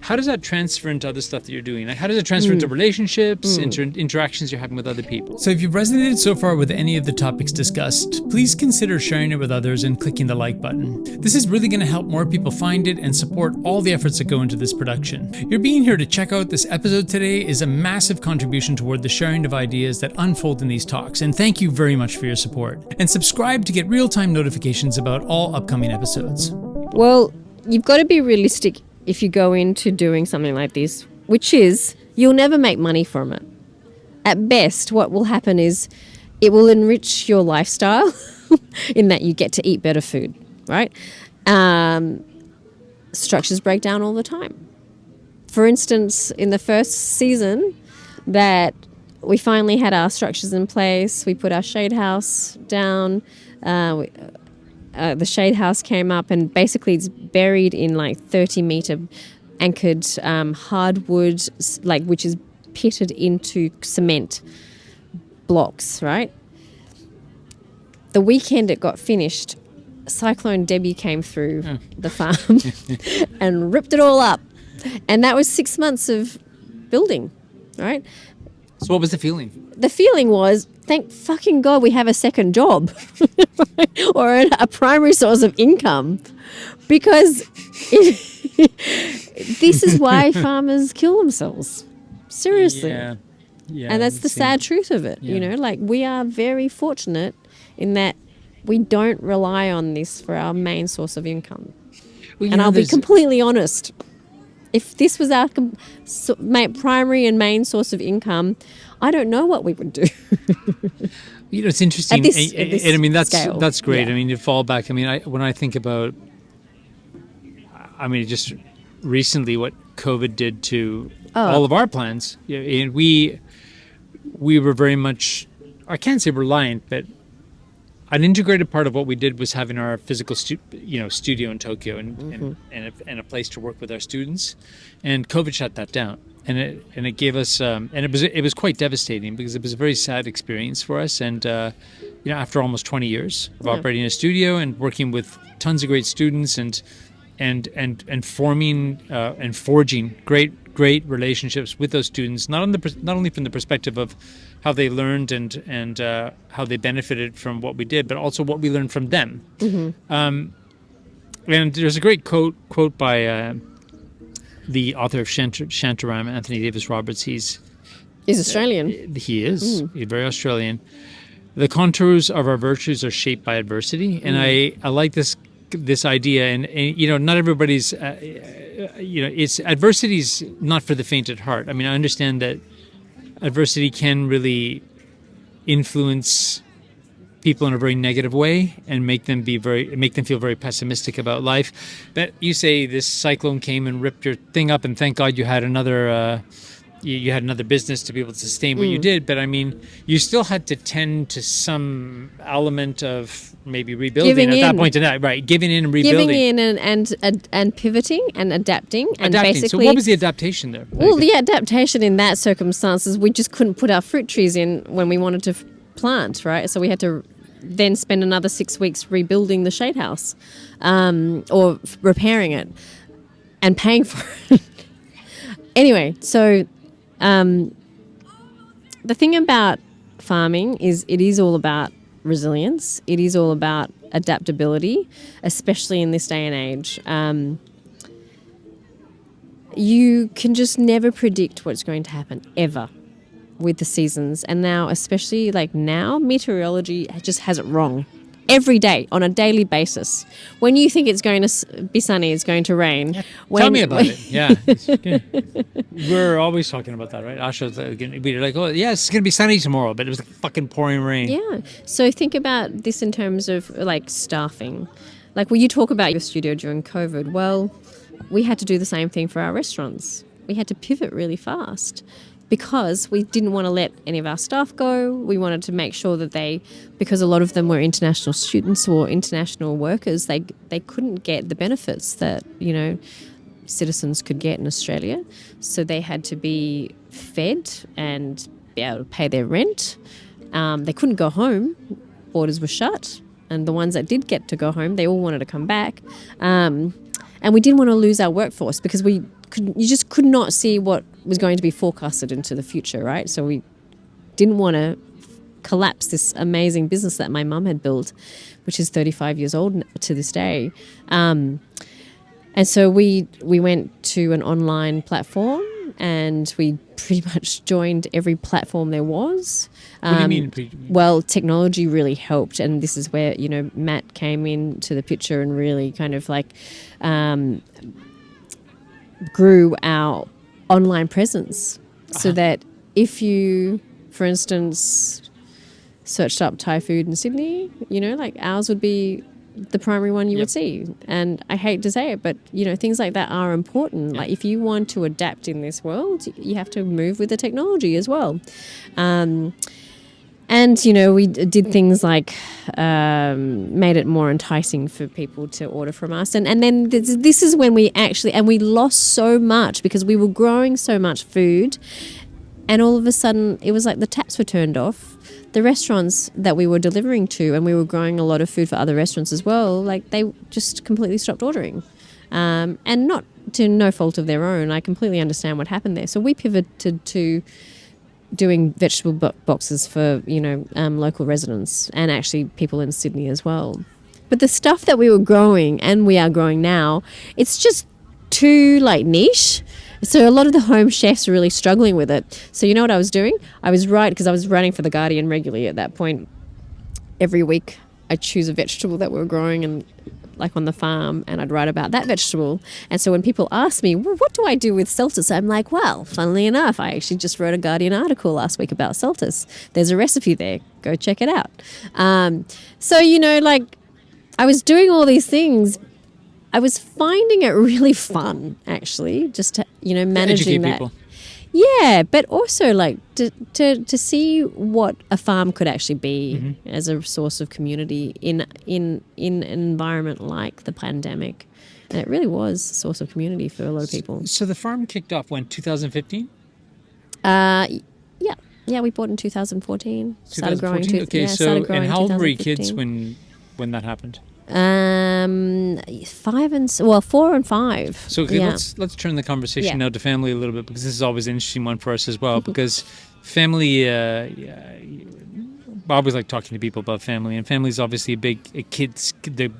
how does that transfer into other stuff that you're doing? Like, how does it transfer into relationships, into interactions you're having with other people? So if you've resonated so far with any of the topics discussed, please consider sharing it with others and clicking the like button. This is really going to help more people find it and support all the efforts that go into this production. Your being here to check out this episode today is a massive contribution toward the sharing of ideas that unfold in these talks, and thank you very much for your support. And subscribe to get real-time notifications about all upcoming episodes. Well, you've got to be realistic if you go into doing something like this, which is you'll never make money from it. At best, what will happen is it will enrich your lifestyle in that you get to eat better food, right? Structures break down all the time. For instance, in the first season that we finally had our structures in place, we put our shade house down, the shade house came up, and basically it's buried in like 30-meter anchored hardwood, like, which is pitted into cement blocks, right? The weekend it got finished, Cyclone Debbie came through the farm and ripped it all up. And that was 6 months of building, right? So what was the feeling? The feeling was, thank fucking God we have a second job or a primary source of income, because this is why farmers kill themselves. Seriously. Yeah. And that's the sad truth of it. Like, we are very fortunate in that we don't rely on this for our main source of income. Well, and I'll be completely honest. If this was our primary and main source of income, I don't know what we would do. It's interesting. I mean, that's great. Yeah. I mean, you fall back. I mean, when I think about, just recently what COVID did to all of our plans, and we were very much, I can't say reliant, but an integrated part of what we did was having our physical studio in Tokyo and a place to work with our students, and COVID shut that down, and it gave us and it was quite devastating, because it was a very sad experience for us, and after almost 20 years of operating a studio and working with tons of great students and forming and forging great relationships with those students, not only from the perspective of how they learned and how they benefited from what we did, but also what we learned from them. And there's a great quote by the author of Shantaram, Anthony Davis Roberts. He's Australian. He is. He's very Australian. The contours of our virtues are shaped by adversity, and I like this idea, and not everybody's it's adversity's not for the faint at heart. I mean, I understand that adversity can really influence people in a very negative way and make them feel very pessimistic about life. But you say this cyclone came and ripped your thing up, and thank God you had another you had another business to be able to sustain what you did. But I mean, you still had to tend to some element of maybe rebuilding that point in that, right? Giving in and rebuilding. Giving in and pivoting and adapting. And basically, so what was the adaptation there? Well, the adaptation in that circumstances, we just couldn't put our fruit trees in when we wanted to plant, right? So we had to then spend another 6 weeks rebuilding the shade house, or repairing it and paying for it. Anyway, so the thing about farming is it is all about resilience. It is all about adaptability, especially in this day and age. You can just never predict what's going to happen, ever, with the seasons. And now, especially like now, meteorology just has it wrong every day on a daily basis. When you think it's going to be sunny, it's going to rain. Yeah. Tell me about it. Yeah. We're always talking about that, right? Asha's we're like, oh, yeah, it's going to be sunny tomorrow, but it was fucking pouring rain. Yeah. So think about this in terms of like staffing. Like when you talk about your studio during COVID, well, we had to do the same thing for our restaurants. We had to pivot really fast because we didn't want to let any of our staff go. We wanted to make sure that because a lot of them were international students or international workers, they couldn't get the benefits that, citizens could get in Australia. So they had to be fed and be able to pay their rent. They couldn't go home. Borders were shut. And the ones that did get to go home, they all wanted to come back. And we didn't want to lose our workforce because you just could not see what was going to be forecasted into the future, right? So we didn't want to collapse this amazing business that my mum had built, which is 35 years old to this day. And so we went to an online platform and we pretty much joined every platform there was. What do you mean? Well, technology really helped, and this is where, Matt came into the picture and really kind of like grew our online presence so that if you, for instance, searched up Thai food in Sydney, like ours would be the primary one you would see. And I hate to say it, but, things like that are important. Like if you want to adapt in this world, you have to move with the technology as well. And, we did things like made it more enticing for people to order from us. And then this is when we lost so much because we were growing so much food. And all of a sudden, it was like the taps were turned off. The restaurants that we were delivering to, and we were growing a lot of food for other restaurants as well, like they just completely stopped ordering. And not to no fault of their own. I completely understand what happened there. So we pivoted to doing vegetable boxes for, local residents and actually people in Sydney as well. But the stuff that we were growing and we are growing now, it's just too niche. So a lot of the home chefs are really struggling with it. So you know what I was doing? Because I was writing for The Guardian regularly at that point. Every week I'd choose a vegetable that we were growing and on the farm, and I'd write about that vegetable. And so when people ask me, well, what do I do with celtus? I'm like, well, funnily enough, I actually just wrote a Guardian article last week about celtus. There's a recipe there. Go check it out. So, I was doing all these things. I was finding it really fun, actually, just to, managing that. People. Yeah, but also to see what a farm could actually be as a source of community in an environment like the pandemic. And it really was a source of community for a lot of people. So the farm kicked off when, 2015? Yeah, we bought in 2014. 2014? Started growing. Okay, started growing and how old were your kids when that happened? 4 and 5. So let's turn the conversation now to family a little bit, because this is always an interesting one for us as well. Because family, I always like talking to people about family, and family is obviously a big they're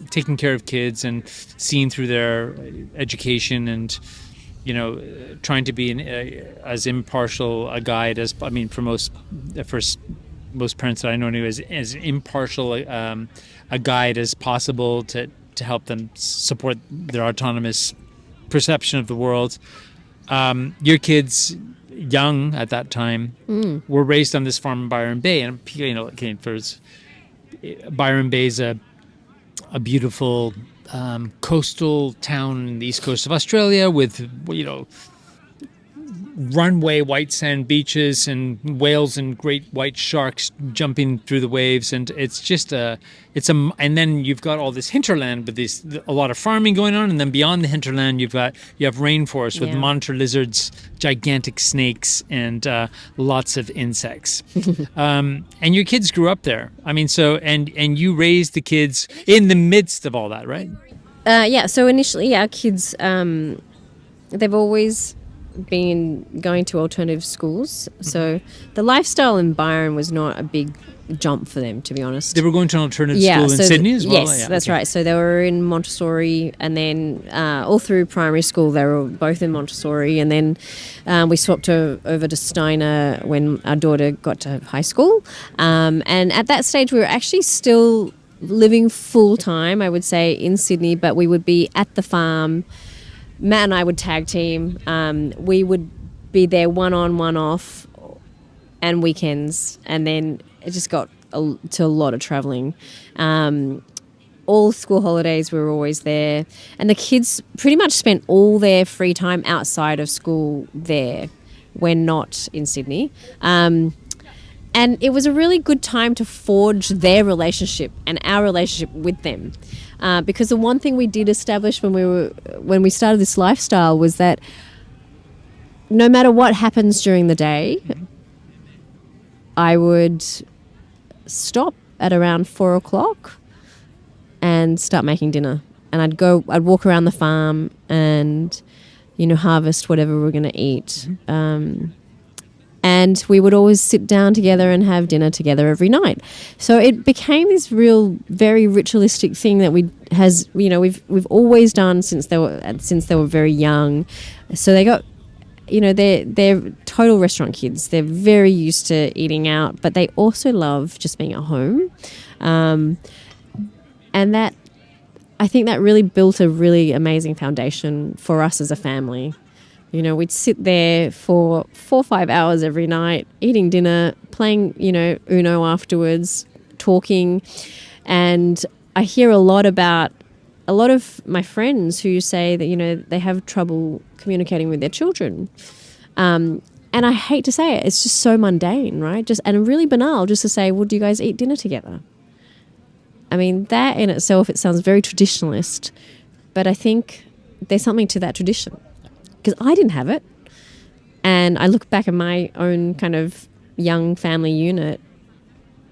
taking care of kids and seeing through their education and trying to be as impartial a guide as for most parents that I know anyway, as impartial a guide as possible to help them support their autonomous perception of the world. Your kids, young at that time, were raised on this farm in Byron Bay, and Byron Bay is a beautiful coastal town in the east coast of Australia with runway white sand beaches and whales and great white sharks jumping through the waves, and it's just and then you've got all this hinterland with a lot of farming going on, and then beyond the hinterland you have rainforest with monitor lizards, gigantic snakes, and lots of insects. And your kids grew up there. And you raised the kids in the midst of all that, right? So initially our kids, they've always been going to alternative schools. So the lifestyle in Byron was not a big jump for them, to be honest. They were going to an alternative school in Sydney as well? Yes, that's right. So they were in Montessori, and then all through primary school they were both in Montessori, and then we swapped over to Steiner when our daughter got to high school. And at that stage we were actually still living full-time, I would say, in Sydney, but we would be at the farm. Matt and I would tag team. We would be there one on, one off, and weekends, and then it just got to a lot of travelling. All school holidays we were always there, and the kids pretty much spent all their free time outside of school there when not in Sydney. And it was a really good time to forge their relationship and our relationship with them. Because the one thing we did establish when we started this lifestyle was that no matter what happens during the day, I would stop at around 4 o'clock and start making dinner. And I'd walk around the farm and, harvest whatever we were going to eat. And we would always sit down together and have dinner together every night. So it became this real, very ritualistic thing that we've always done since they were very young. So they got, they're total restaurant kids. They're very used to eating out, but they also love just being at home. And that, I think that really built a really amazing foundation for us as a family. We'd sit there for 4 or 5 hours every night, eating dinner, playing, Uno afterwards, talking. And I hear a lot of my friends who say that, they have trouble communicating with their children. And I hate to say it, it's just so mundane, right? And really banal just to say, well, do you guys eat dinner together? I mean, that in itself, it sounds very traditionalist, but I think there's something to that tradition. Because I didn't have it. And I look back at my own kind of young family unit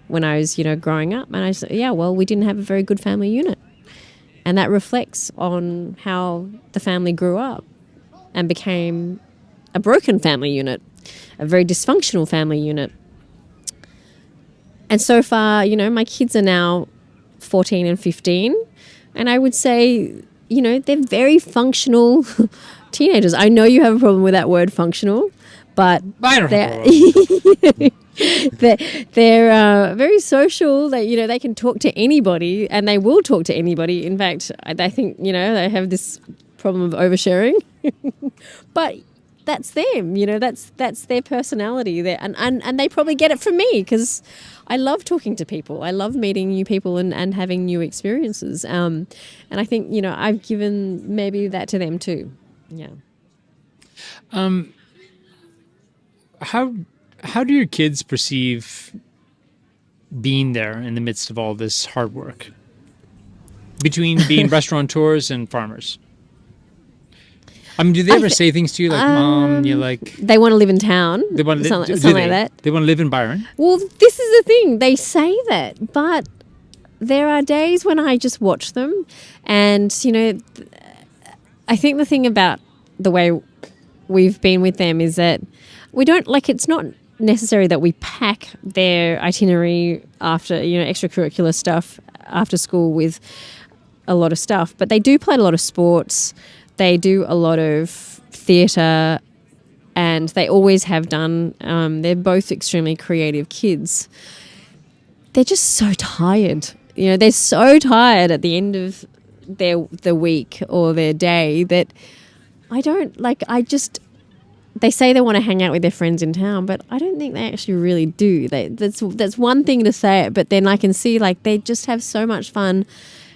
when I was, growing up, and I said, we didn't have a very good family unit. And that reflects on how the family grew up and became a broken family unit, a very dysfunctional family unit. And so far, my kids are now 14 and 15, and I would say, they're very functional teenagers. I know you have a problem with that word, functional, but I don't have they're very social. They can talk to anybody, and they will talk to anybody. In fact, I think they have this problem of oversharing, but that's them. That's their personality. And they probably get it from me because I love talking to people. I love meeting new people and having new experiences. And I think I've given maybe that to them too. Yeah. How do your kids perceive being there in the midst of all this hard work between being restaurateurs and farmers? I mean, do they ever say things to you like, Mom, they want to live in town? They want to something like that. They want to live in Byron? Well, this is the thing. They say that, but there are days when I just watch them, and I think the thing about the way we've been with them is that we don't it's not necessary that we pack their itinerary after extracurricular stuff after school with a lot of stuff, but they do play a lot of sports. They do a lot of theatre, and they always have done. They're both extremely creative kids. They're just so tired. They're so tired at the end of the week or their day that they say they want to hang out with their friends in town, but I don't think they actually really do. That's one thing to say it, but then I can see they just have so much fun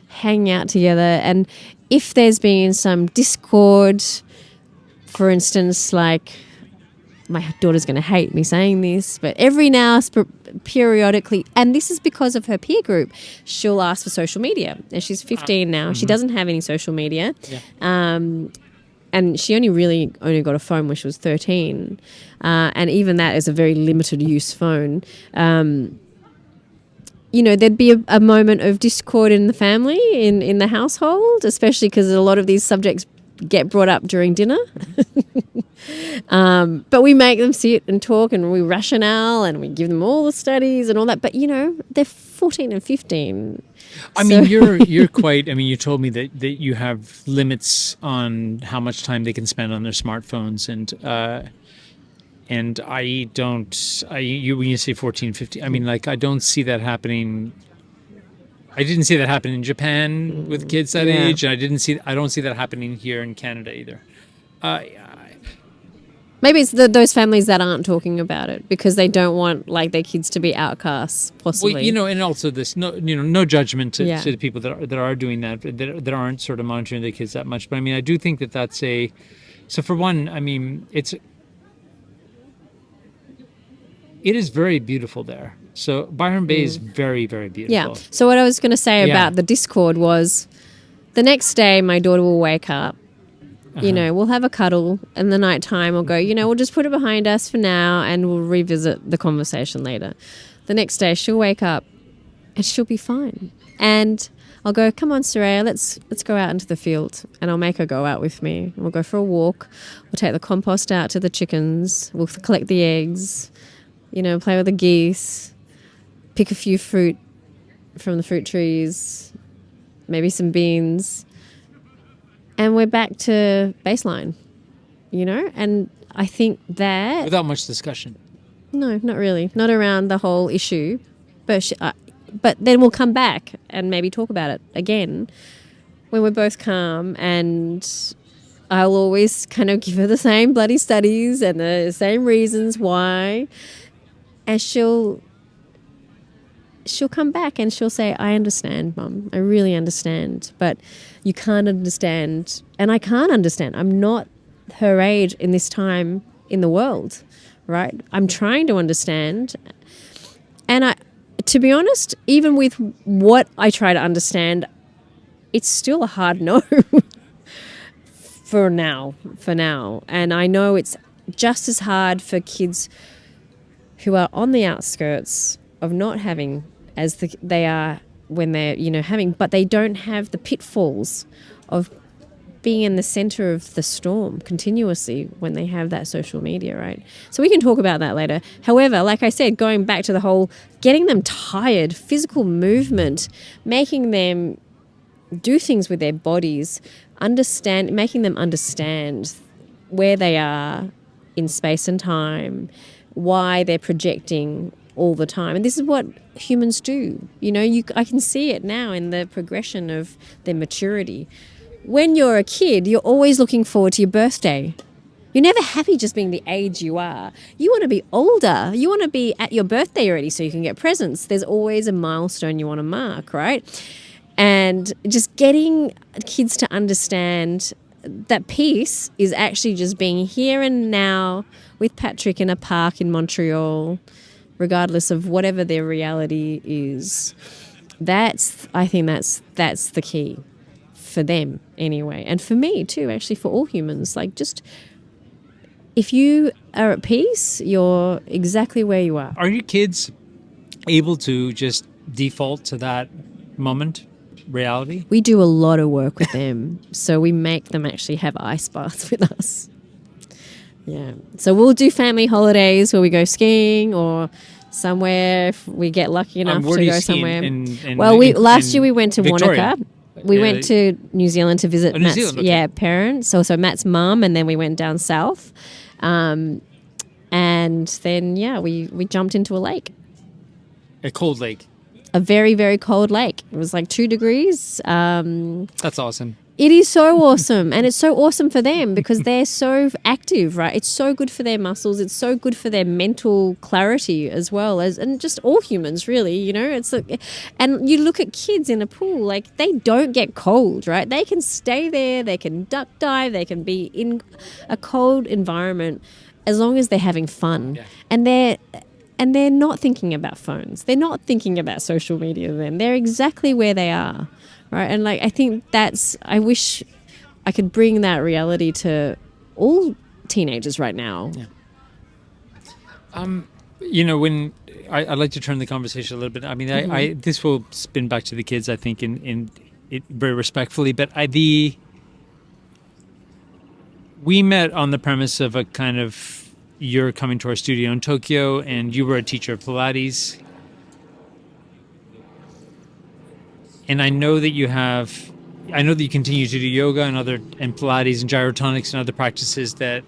hanging out together. And if there's been some discord, for instance, my daughter's going to hate me saying this, but every now periodically, and this is because of her peer group, she'll ask for social media. And she's 15 now. Mm-hmm. She doesn't have any social media. Yeah. And she only got a phone when she was 13. And even that is a very limited use phone. There'd be a moment of discord in the family, in the household, especially because a lot of these subjects get brought up during dinner. But we make them sit and talk, and we rationale, and we give them all the studies and all that. But, they're 14 and 15. I mean, you're quite. I mean, you told me that you have limits on how much time they can spend on their smartphones, and I don't. When you say 14, 15, I mean, like, I don't see that happening. I didn't see that happen in Japan with kids that age, and I don't see that happening here in Canada either. Maybe it's those families that aren't talking about it because they don't want their kids to be outcasts, possibly. Well, and also this, no judgment to the people that are doing that aren't sort of monitoring their kids that much. But I mean, I do think that that's so for one, I mean, it is very beautiful there. So Byron Bay is very, very beautiful. Yeah. So what I was going to say about the Discord was the next day my daughter will wake up. We'll have a cuddle, and the night time we'll go, we'll just put it behind us for now and we'll revisit the conversation later. The next day she'll wake up and she'll be fine. And I'll go, come on, Soraya, let's go out into the field. And I'll make her go out with me. We'll go for a walk. We'll take the compost out to the chickens. We'll collect the eggs, play with the geese, pick a few fruit from the fruit trees, maybe some beans. And we're back to baseline, and I think that... Without much discussion. No, not really. Not around the whole issue. But then we'll come back and maybe talk about it again when we're both calm, and I'll always kind of give her the same bloody studies and the same reasons why. And she'll come back and she'll say, I understand, Mum. I really understand. But you can't understand. And I can't understand. I'm not her age in this time in the world, right? I'm trying to understand. And to be honest, even with what I try to understand, it's still a hard no for now. And I know it's just as hard for kids who are on the outskirts of not having as they are when they're, having, but they don't have the pitfalls of being in the center of the storm continuously when they have that social media, right? So we can talk about that later. However, like I said, going back to the whole getting them tired, physical movement, making them do things with their bodies, making them understand where they are in space and time, why they're projecting all the time. And this is what humans do. I can see it now in the progression of their maturity. When you're a kid, you're always looking forward to your birthday. You're never happy just being the age you are. You want to be older. You want to be at your birthday already so you can get presents. There's always a milestone you want to mark, right? And just getting kids to understand that peace is actually just being here and now with Patrick in a park in Montreal, regardless of whatever their reality is. I think that's the key for them anyway. And for me too, actually, for all humans. Just if you are at peace, you're exactly where you are. Are your kids able to just default to that moment reality? We do a lot of work with them. So we make them actually have ice baths with us. Yeah. So we'll do family holidays where we go skiing or somewhere if we get lucky enough to go somewhere. Last year we went to Wanaka. We went to New Zealand to visit Matt's parents. So Matt's mum, and then we went down south. And then, we jumped into a lake. A cold lake. A very, very cold lake. It was 2 degrees. That's awesome. It is so awesome. And it's so awesome for them because they're so active, right? It's so good for their muscles. It's so good for their mental clarity as well and just all humans, really, and you look at kids in a pool, they don't get cold, right? They can stay there. They can duck dive. They can be in a cold environment as long as they're having fun. Yeah. And they're not thinking about phones. They're not thinking about social media then. They're exactly where they are. Right. And I think I wish I could bring that reality to all teenagers right now. Yeah. When I'd like to turn the conversation a little bit. I mean, this will spin back to the kids, I think, in it very respectfully. But we met on the premise of a kind of, you're coming to our studio in Tokyo and you were a teacher of Pilates. And I know that you continue to do yoga and Pilates and gyrotonics and other practices that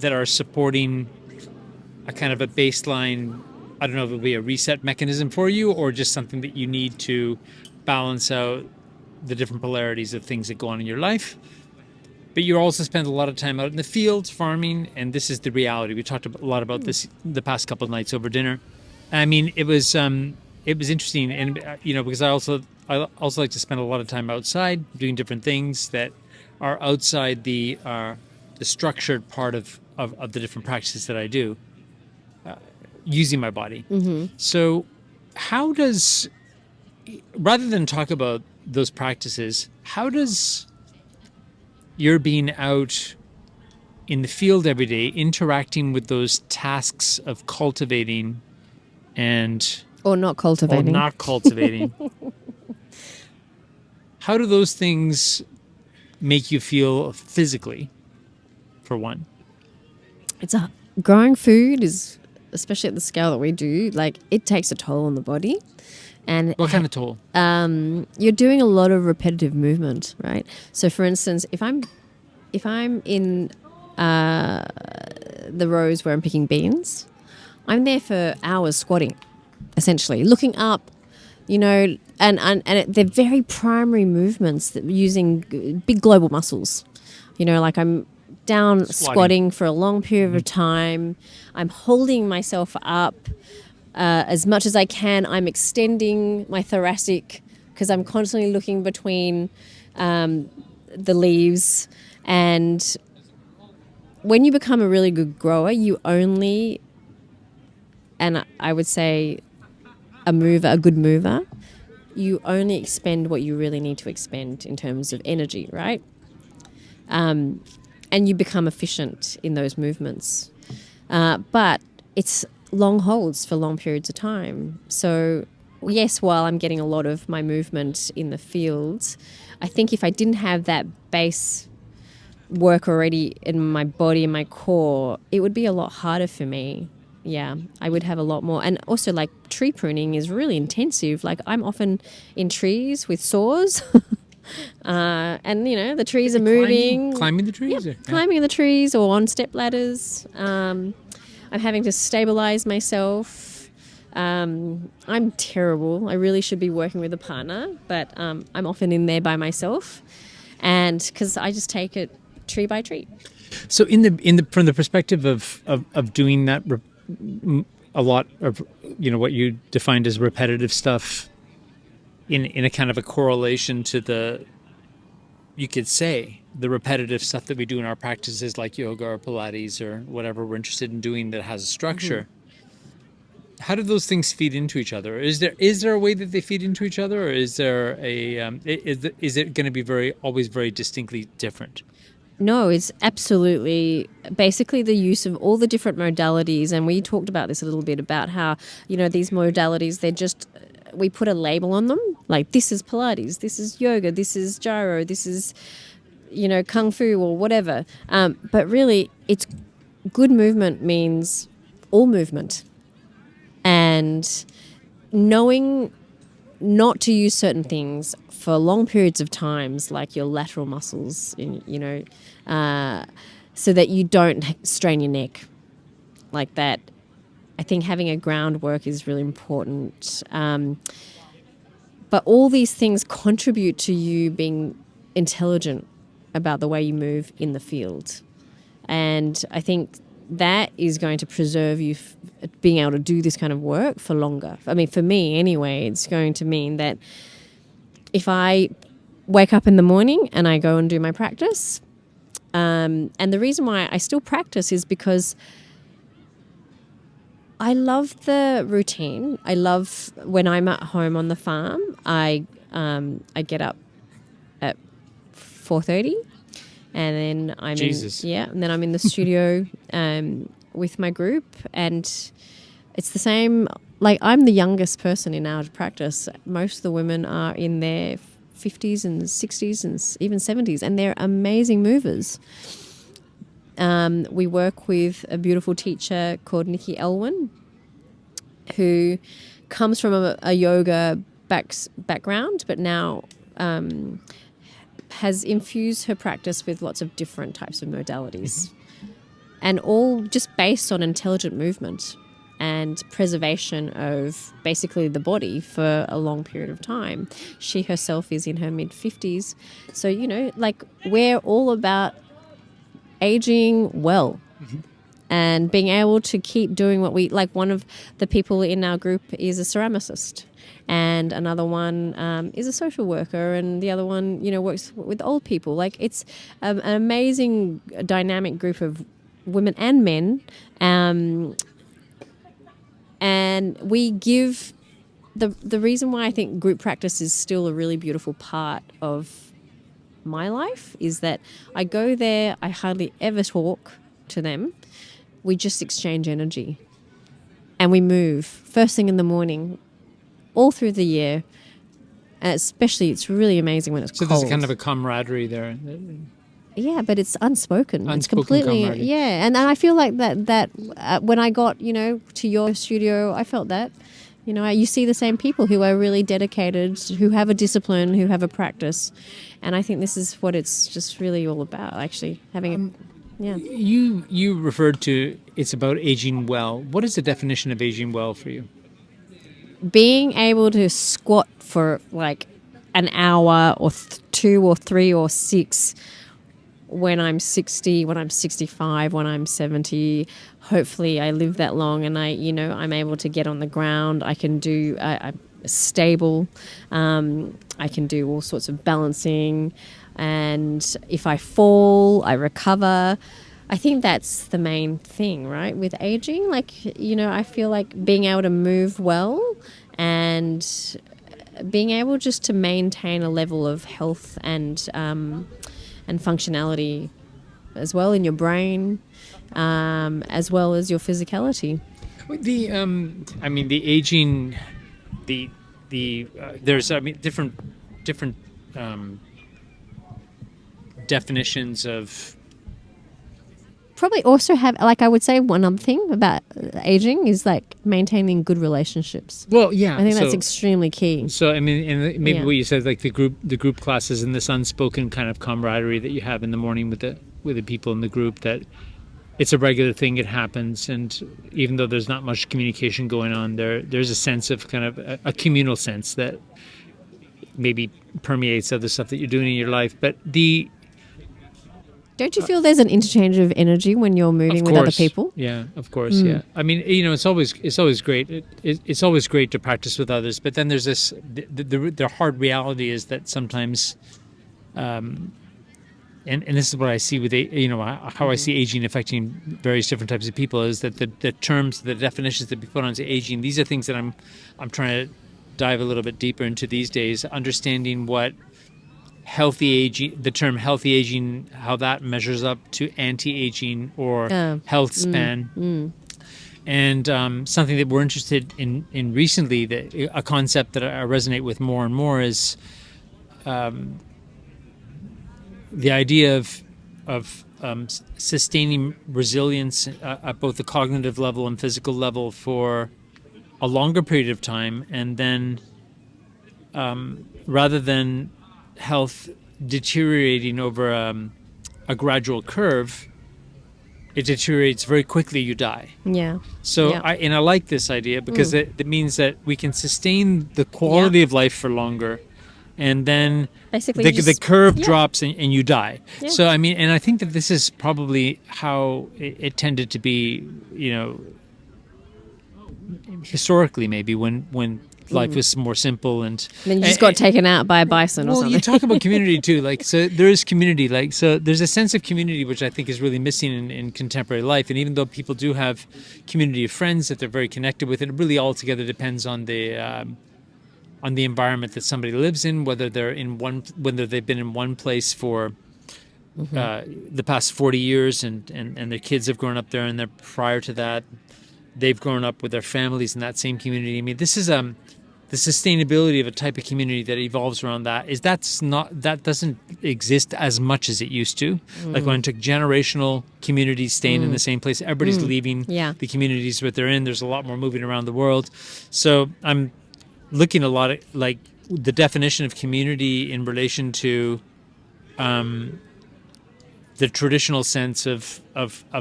are supporting a kind of a baseline. I don't know if it'll be a reset mechanism for you or just something that you need to balance out the different polarities of things that go on in your life. But you also spend a lot of time out in the fields, farming, and this is the reality. We talked a lot about this the past couple of nights over dinner. I mean, it was interesting, and because I also like to spend a lot of time outside doing different things that are outside the structured part of the different practices that I do, using my body. Mm-hmm. So how does, rather than talk about those practices, how does your being out in the field every day, interacting with those tasks of cultivating or not cultivating, how do those things make you feel physically, for one? Growing food is, especially at the scale that we do, like it takes a toll on the body. And what kind of toll? You're doing a lot of repetitive movement, right? So, for instance, if I'm in the rows where I'm picking beans, I'm there for hours squatting, essentially looking up, and they're very primary movements that using big global muscles. Like I'm down squatting for a long period of time. I'm holding myself up as much as I can. I'm extending my thoracic because I'm constantly looking between the leaves. And when you become a really good grower, and I would say a good mover, you only expend what you really need to expend in terms of energy, right? And you become efficient in those movements. But it's long holds for long periods of time. So yes, while I'm getting a lot of my movement in the fields, I think if I didn't have that base work already in my body and my core, it would be a lot harder for me. Yeah, I would have a lot more. And also, like, tree pruning is really intensive. Like, I'm often in trees with saws. And, the trees are moving. Climbing the trees? Yeah, climbing the trees or on step ladders. I'm having to stabilize myself. I'm terrible. I really should be working with a partner, but I'm often in there by myself. And because I just take it tree by tree. So from the perspective of doing that, a lot of what you defined as repetitive stuff, in a kind of a correlation to you could say the repetitive stuff that we do in our practices like yoga or Pilates or whatever we're interested in doing that has a structure. Mm-hmm. How do those things feed into each other? Is there a way that they feed into each other, or is there is it going to be always very distinctly different? No, it's absolutely basically the use of all the different modalities. And we talked about this a little bit about how, these modalities, we put a label on them. Like, this is Pilates, this is yoga, this is gyro, this is, Kung Fu or whatever. But really, it's good movement means all movement. And knowing not to use certain things for long periods of times, like your lateral muscles, so that you don't strain your neck like that. I think having a groundwork is really important. But all these things contribute to you being intelligent about the way you move in the field. And I think that is going to preserve you being able to do this kind of work for longer. I mean, for me anyway, it's going to mean that if I wake up in the morning and I go and do my practice, and the reason why I still practice is because I love the routine. I love when I'm at home on the farm, I get up at 4:30, and then I'm in the studio with my group, and it's the same. Like, I'm the youngest person in our practice. Most of the women are in their 50s and 60s and even 70s, and they're amazing movers. We work with a beautiful teacher called Nikki Elwin, who comes from a yoga background, but now has infused her practice with lots of different types of modalities, and all just based on intelligent movement and preservation of basically the body for a long period of time. She herself is in her mid-50s. So, like, we're all about aging well and being able to keep doing what we like. One of the people in our group is a ceramicist, and another one is a social worker, and the other one, works with old people. Like, it's an amazing dynamic group of women and men. And we give the reason why I think group practice is still a really beautiful part of my life is that I go there, I hardly ever talk to them. We just exchange energy and we move first thing in the morning, all through the year. And especially, it's really amazing when it's cold. So there's kind of a camaraderie there. Yeah, but it's unspoken. It's Unspoken completely, camaraderie. yeah. And I feel like that when I got, to your studio, I felt that, you see the same people who are really dedicated, who have a discipline, who have a practice. And I think this is what it's just really all about, actually, having yeah. You referred to it's about aging well. What is the definition of aging well for you? Being able to squat for like an hour or 2 or 3 or 6 when I'm 60, when I'm 65, when I'm 70, hopefully I live that long and I'm able to get on the ground. I can do I'm stable. I can do all sorts of balancing. And if I fall, I recover. I think that's the main thing, right? With aging, like, I feel like being able to move well and being able just to maintain a level of health and functionality as well in your brain, as well as your physicality. The aging, there's different definitions of. Probably also have, like, I would say one other thing about aging is like maintaining good relationships. Well, yeah, I think that's extremely key. So and maybe what you said, like the group classes and this unspoken kind of camaraderie that you have in the morning with the people in the group, that it's a regular thing. It happens, and even though there's not much communication going on, there's a sense of kind of a communal sense that maybe permeates other stuff that you're doing in your life, but Don't you feel there's an interchange of energy when you're moving with other people? Yeah, of course. Yeah. I mean, it's always great. It's always great to practice with others. But then there's this. The hard reality is that sometimes, and this is what I see with how I see aging affecting various different types of people, is that the terms, the definitions that we put onto aging, these are things that I'm trying to dive a little bit deeper into these days, understanding what healthy aging, the term healthy aging, how that measures up to anti-aging or health span. And something that we're interested in recently, a concept that I resonate with more and more, is the idea of sustaining resilience at both the cognitive level and physical level for a longer period of time, and then rather than health deteriorating over a gradual curve, it deteriorates very quickly. You die. Yeah. So I like this idea because it means that we can sustain the quality of life for longer, and then basically the curve drops and you die. Yeah. So I mean, and I think that this is probably how it tended to be, historically, maybe when life was more simple, and then you just got taken out by a bison or something. Well, you talk about community too, so there is community, so there's a sense of community which I think is really missing in contemporary life. And even though people do have community of friends that they're very connected with, it really altogether depends on the environment that somebody lives in, whether they've been in one place for the past 40 years and their kids have grown up there, and they're prior to that they've grown up with their families in that same community. I mean, this the sustainability of a type of community that evolves around that that doesn't exist as much as it used to. Like when I took generational communities staying in the same place, everybody's leaving the communities that they're in. There's a lot more moving around the world. So I'm looking a lot at like the definition of community in relation to the traditional sense of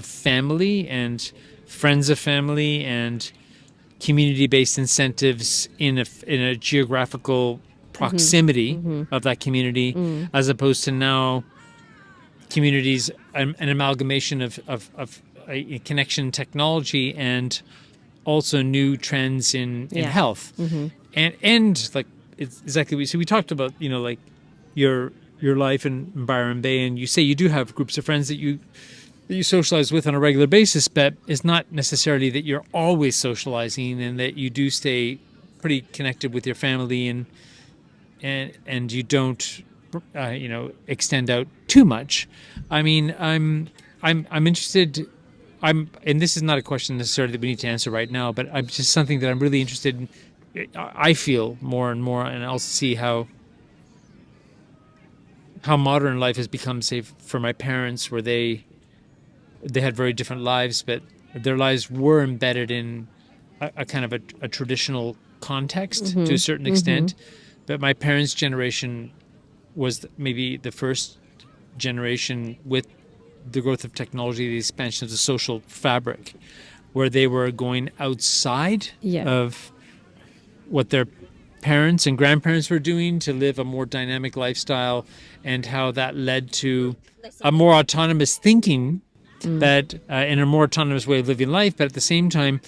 family and friends of family and community-based incentives in a geographical proximity of that community, as opposed to now communities, an amalgamation of a connection technology and also new trends in health. And like it's exactly so we talked about, you know, like your life in Byron Bay, and you say you do have groups of friends that you socialize with on a regular basis, but it's not necessarily that you're always socializing, and that you do stay pretty connected with your family, and you don't extend out too much. I mean, I'm interested. And this is not a question necessarily that we need to answer right now, but I'm just something that I'm really interested in. I feel more and more, and I'll see how modern life has become, say, for my parents, where they had very different lives, but their lives were embedded in a kind of a traditional context to a certain extent. But my parents' generation was maybe the first generation with the growth of technology, the expansion of the social fabric, where they were going outside of what their parents and grandparents were doing to live a more dynamic lifestyle, and how that led to a more autonomous thinking, but in a more autonomous way of living life, but at the same time,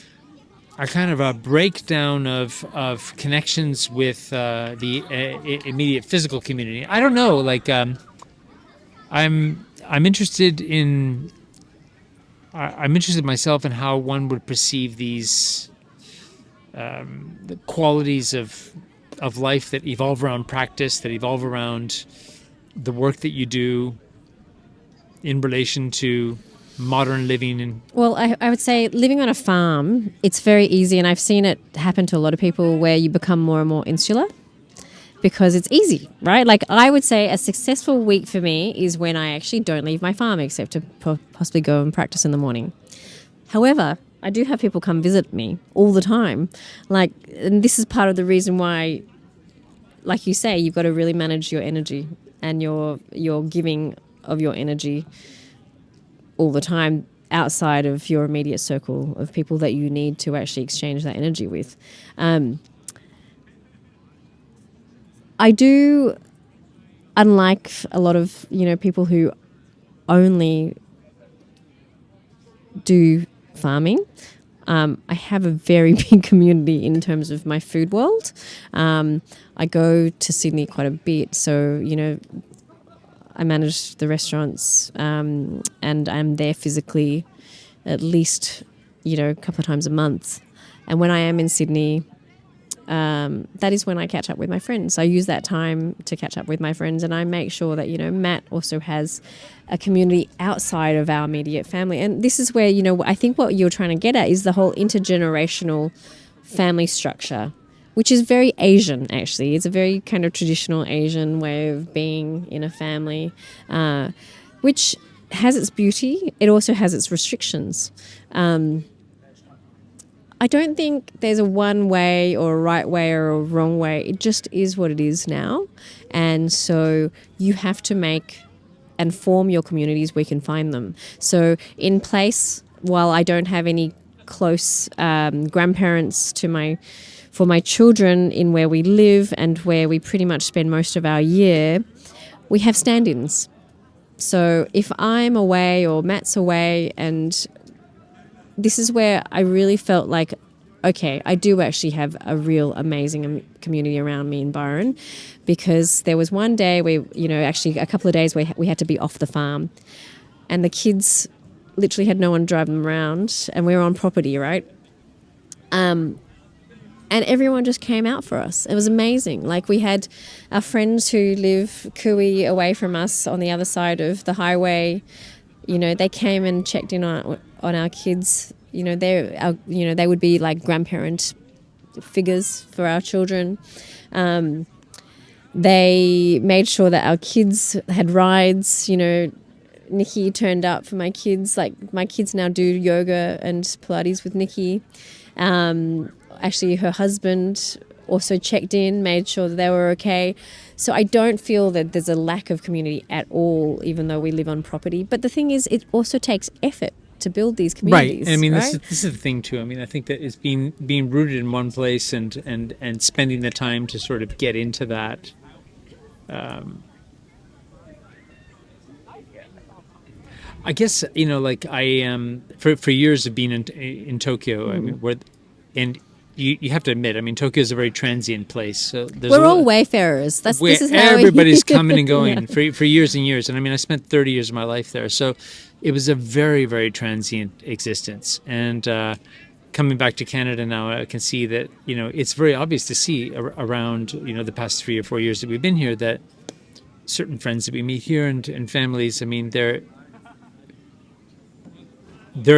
a kind of a breakdown of connections with the immediate physical community. I don't know, like I'm interested in myself in how one would perceive these the qualities of life that evolve around practice, that evolve around the work that you do in relation to modern living. And well, I would say living on a farm, it's very easy, and I've seen it happen to a lot of people, where you become more and more insular because it's easy, right? Like I would say a successful week for me is when I actually don't leave my farm except to possibly go and practice in the morning. However, I do have people come visit me all the time. Like, and this is part of the reason why, like you say, you've got to really manage your energy and your giving of your energy all the time outside of your immediate circle of people that you need to actually exchange that energy with. I do, unlike a lot of, people who only do farming, I have a very big community in terms of my food world. I go to Sydney quite a bit, so, I manage the restaurants, and I'm there physically at least, a couple of times a month. And when I am in Sydney, that is when I catch up with my friends. I use that time to catch up with my friends, and I make sure that, Matt also has a community outside of our immediate family. And this is where, I think what you're trying to get at is the whole intergenerational family structure, which is very Asian, actually. It's a very kind of traditional Asian way of being in a family, which has its beauty. It also has its restrictions. I don't think there's a one way or a right way or a wrong way. It just is what it is now. And so you have to make and form your communities where you can find them. So in place, while I don't have any close grandparents for my children in where we live and where we pretty much spend most of our year, we have stand-ins. So if I'm away or Matt's away, and this is where I really felt like, okay, I do actually have a real amazing community around me in Byron, because there was one day where, actually a couple of days where we had to be off the farm, and the kids literally had no one to drive them around, and we were on property, right? And everyone just came out for us. It was amazing. Like, we had our friends who live Kui away from us on the other side of the highway. They came and checked in on our kids. They would be like grandparent figures for our children. They made sure that our kids had rides. Nikki turned up for my kids. Like, my kids now do yoga and Pilates with Nikki. Actually, her husband also checked in, made sure that they were okay. So I don't feel that there's a lack of community at all, even though we live on property. But the thing is, it also takes effort to build these communities. Right. I mean, right? This is the thing too. I mean, I think that it's being rooted in one place and spending the time to sort of get into that. I guess, for years of being in Tokyo, I mean, you have to admit, I mean, Tokyo is a very transient place. So we're all wayfarers. This is how everybody's coming and going for years and years. And I mean, I spent 30 years of my life there. So it was a very, very transient existence. And coming back to Canada now, I can see that, it's very obvious to see around, the past 3 or 4 years that we've been here, that certain friends that we meet here and families, I mean, they're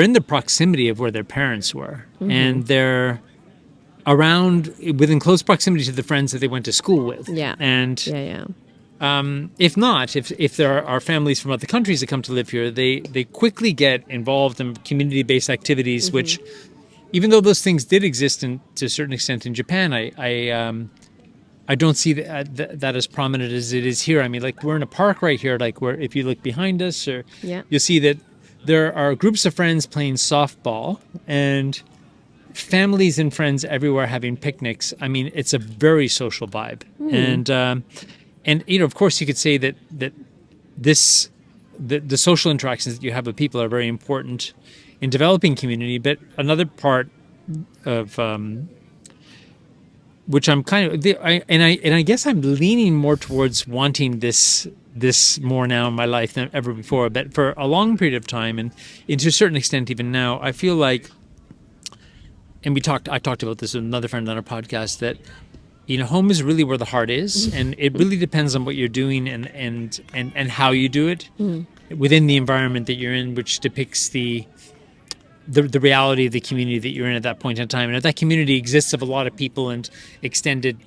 in the proximity of where their parents were. And they're within close proximity to the friends that they went to school with. Yeah. And if there are families from other countries that come to live here, they quickly get involved in community-based activities, which, even though those things did exist to a certain extent in Japan, I don't see that as prominent as it is here. I mean, like, we're in a park right here, like, where if you look behind us, you'll see that there are groups of friends playing softball and families and friends everywhere having picnics. I mean, it's a very social vibe. And of course, you could say that the social interactions that you have with people are very important in developing community. But another part of which I'm kind of, I guess I'm leaning more towards wanting this more now in my life than ever before. But for a long period of time, and to a certain extent even now, I feel like, and I talked about this with another friend on our podcast, that home is really where the heart is, and it really depends on what you're doing and how you do it within the environment that you're in, which depicts the reality of the community that you're in at that point in time. And if that community exists of a lot of people and extended,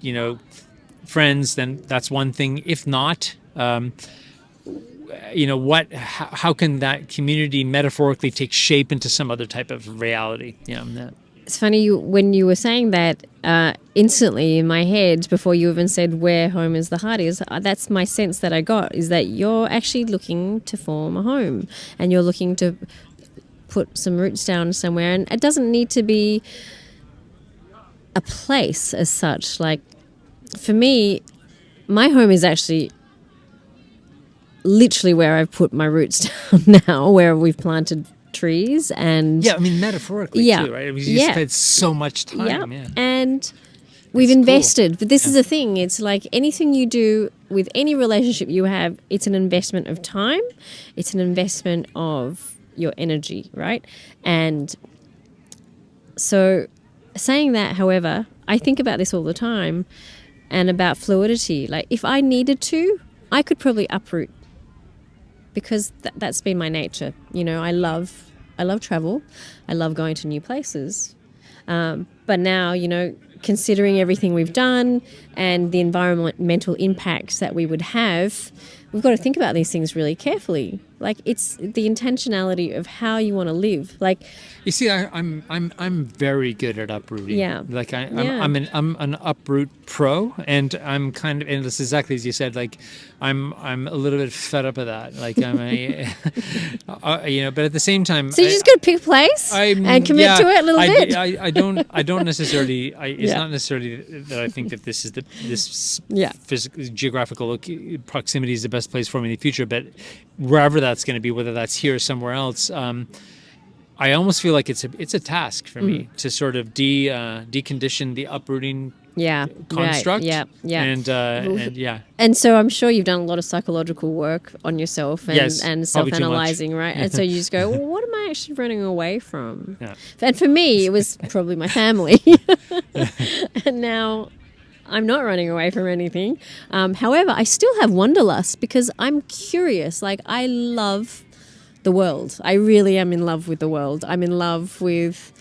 friends, then that's one thing. If not, how can that community metaphorically take shape into some other type of reality? It's funny, when you were saying that, instantly in my head, before you even said where home is the heart is, that's my sense that I got, is that you're actually looking to form a home and you're looking to put some roots down somewhere. And it doesn't need to be a place as such. Like, for me, my home is actually literally where I've put my roots down now, where we've planted trees. And I mean, metaphorically too, right? You spent so much time. And we've invested. Cool. But this is the thing. It's like anything you do with any relationship you have, it's an investment of time. It's an investment of your energy, right? And so saying that, however, I think about this all the time and about fluidity. Like, if I needed to, I could probably uproot, because that's been my nature. I love travel. I love going to new places. But now, considering everything we've done and the environmental impacts that we would have, we've got to think about these things really carefully. Like, it's the intentionality of how you want to live. Like, you see, I'm very good at uprooting. Yeah. Like I'm an uproot pro, and I'm kind of, and it's exactly as you said. Like, I'm a little bit fed up of that. Like, I'm but at the same time, so you just got to pick a place and commit to it a little bit. I don't necessarily. It's not necessarily that I think that this is this physical geographical proximity is the best place for me in the future, but wherever that's going to be, whether that's here or somewhere else, I almost feel like it's a task for me to sort of decondition the uprooting construct. Right. Yeah. And And so I'm sure you've done a lot of psychological work on yourself and self-analyzing, right? And so you just go, well, what am I actually running away from? Yeah. And for me, it was probably my family. And now I'm not running away from anything. However, I still have Wanderlust because I'm curious. Like, I love the world. I really am in love with the world. I'm in love with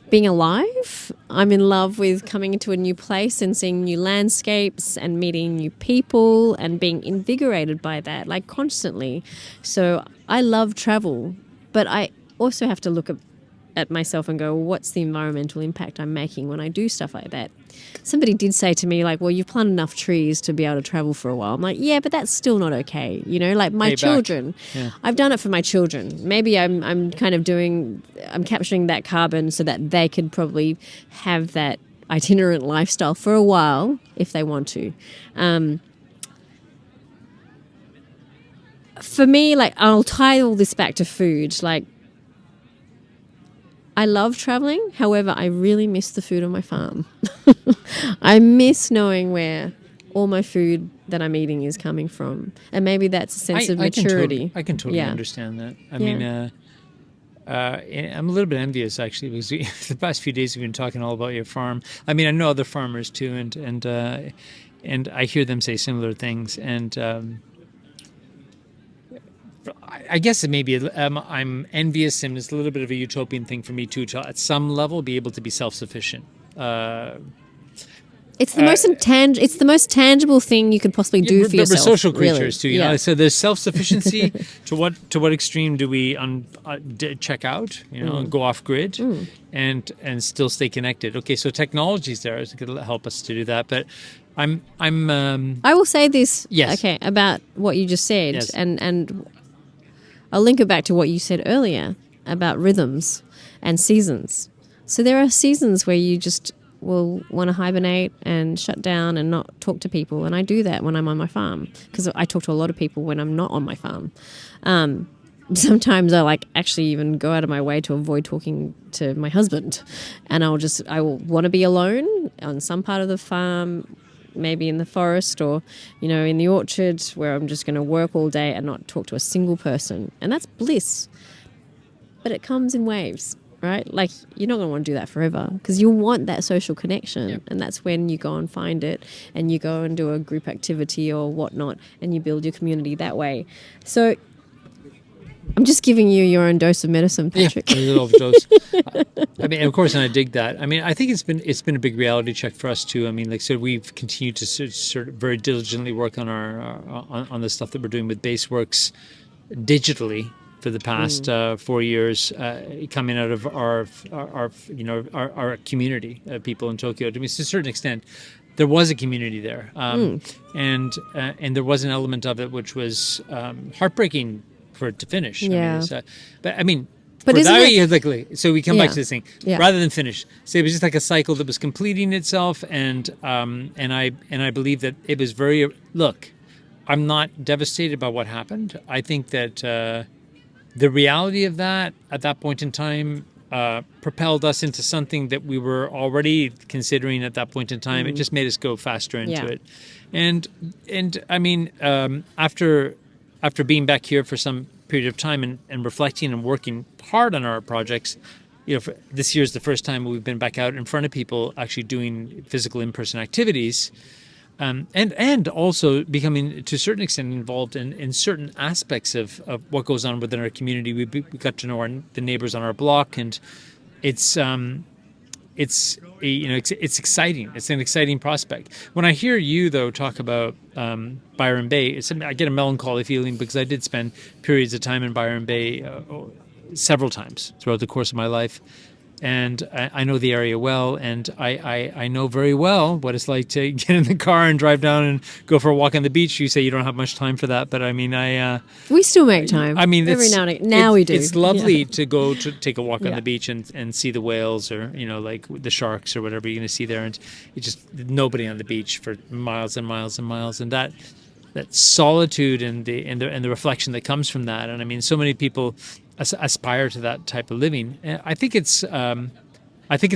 being alive. I'm in love with coming into a new place and seeing new landscapes and meeting new people and being invigorated by that, like constantly. So I love travel, but I also have to look at myself and go, what's the environmental impact I'm making when I do stuff like that? Somebody did say to me, like, well, you've planted enough trees to be able to travel for a while. I'm like, yeah, but that's still not okay. You know, like my children, I've done it for my children. Maybe I'm capturing that carbon so that they could probably have that itinerant lifestyle for a while if they want to. For me, like, I'll tie all this back to food. Like, I love traveling. However, I really miss the food on my farm. I miss knowing where all my food that I'm eating is coming from. And maybe that's a sense of maturity. I can totally understand that. I mean, I'm a little bit envious, actually, because the past few days we've been talking all about your farm. I mean, I know other farmers too, and I hear them say similar things. And I guess it maybe I'm envious, and it's a little bit of a utopian thing for me too, to at some level be able to be self-sufficient. It's the most tangible thing you could possibly do for yourself. We're social creatures too, you know. So there's self-sufficiency. To what extreme do we check out? You know, and go off grid, and still stay connected. Okay, so technology's there to help us to do that, but I will say this. Yes. Okay, about what you just said, yes. and I'll link it back to what you said earlier about rhythms and seasons. So there are seasons where you just will want to hibernate and shut down and not talk to people, and I do that when I'm on my farm because I talk to a lot of people when I'm not on my farm. Sometimes I actually even go out of my way to avoid talking to my husband, and I will want to be alone on some part of the farm, maybe in the forest or, you know, in the orchard, where I'm just going to work all day and not talk to a single person. And that's bliss. But it comes in waves, right? Like, you're not going to want to do that forever because you want that social connection. Yep. And that's when you go and find it and you go and do a group activity or whatnot and you build your community that way. So I'm just giving you your own dose of medicine, Patrick. Yeah, a little overdose. I mean, of course, and I dig that. I mean, I think it's been a big reality check for us too. I mean, like, so we've continued to sort of very diligently work on our on the stuff that we're doing with Baseworks digitally for the past 4 years, coming out of our community, people in Tokyo. I mean, to a certain extent, there was a community there, and there was an element of it which was heartbreaking for it to finish. Yeah. But so we come back to this thing rather than finish. So it was just like a cycle that was completing itself, and I believe that it was very. Look, I'm not devastated by what happened. I think that the reality of that at that point in time propelled us into something that we were already considering at that point in time. It just made us go faster into it, and I mean after being back here for some period of time and reflecting and working hard on our projects, you know, this year is the first time we've been back out in front of people actually doing physical in-person activities, and also becoming to a certain extent involved in certain aspects of what goes on within our community. We got to know the neighbors on our block, and it's exciting. It's an exciting prospect. When I hear you though talk about Byron Bay, I get a melancholy feeling because I did spend periods of time in Byron Bay several times throughout the course of my life, and I know the area well, and I know very well what it's like to get in the car and drive down and go for a walk on the beach. You say you don't have much time for that, but I mean, we still make time. I mean, every now and again. Now we do. It's lovely to go to take a walk on the beach and see the whales, or, you know, like the sharks or whatever you're going to see there, and it's just nobody on the beach for miles and miles and miles, and that solitude and the reflection that comes from that. And I mean, so many people aspire to that type of living. I think it's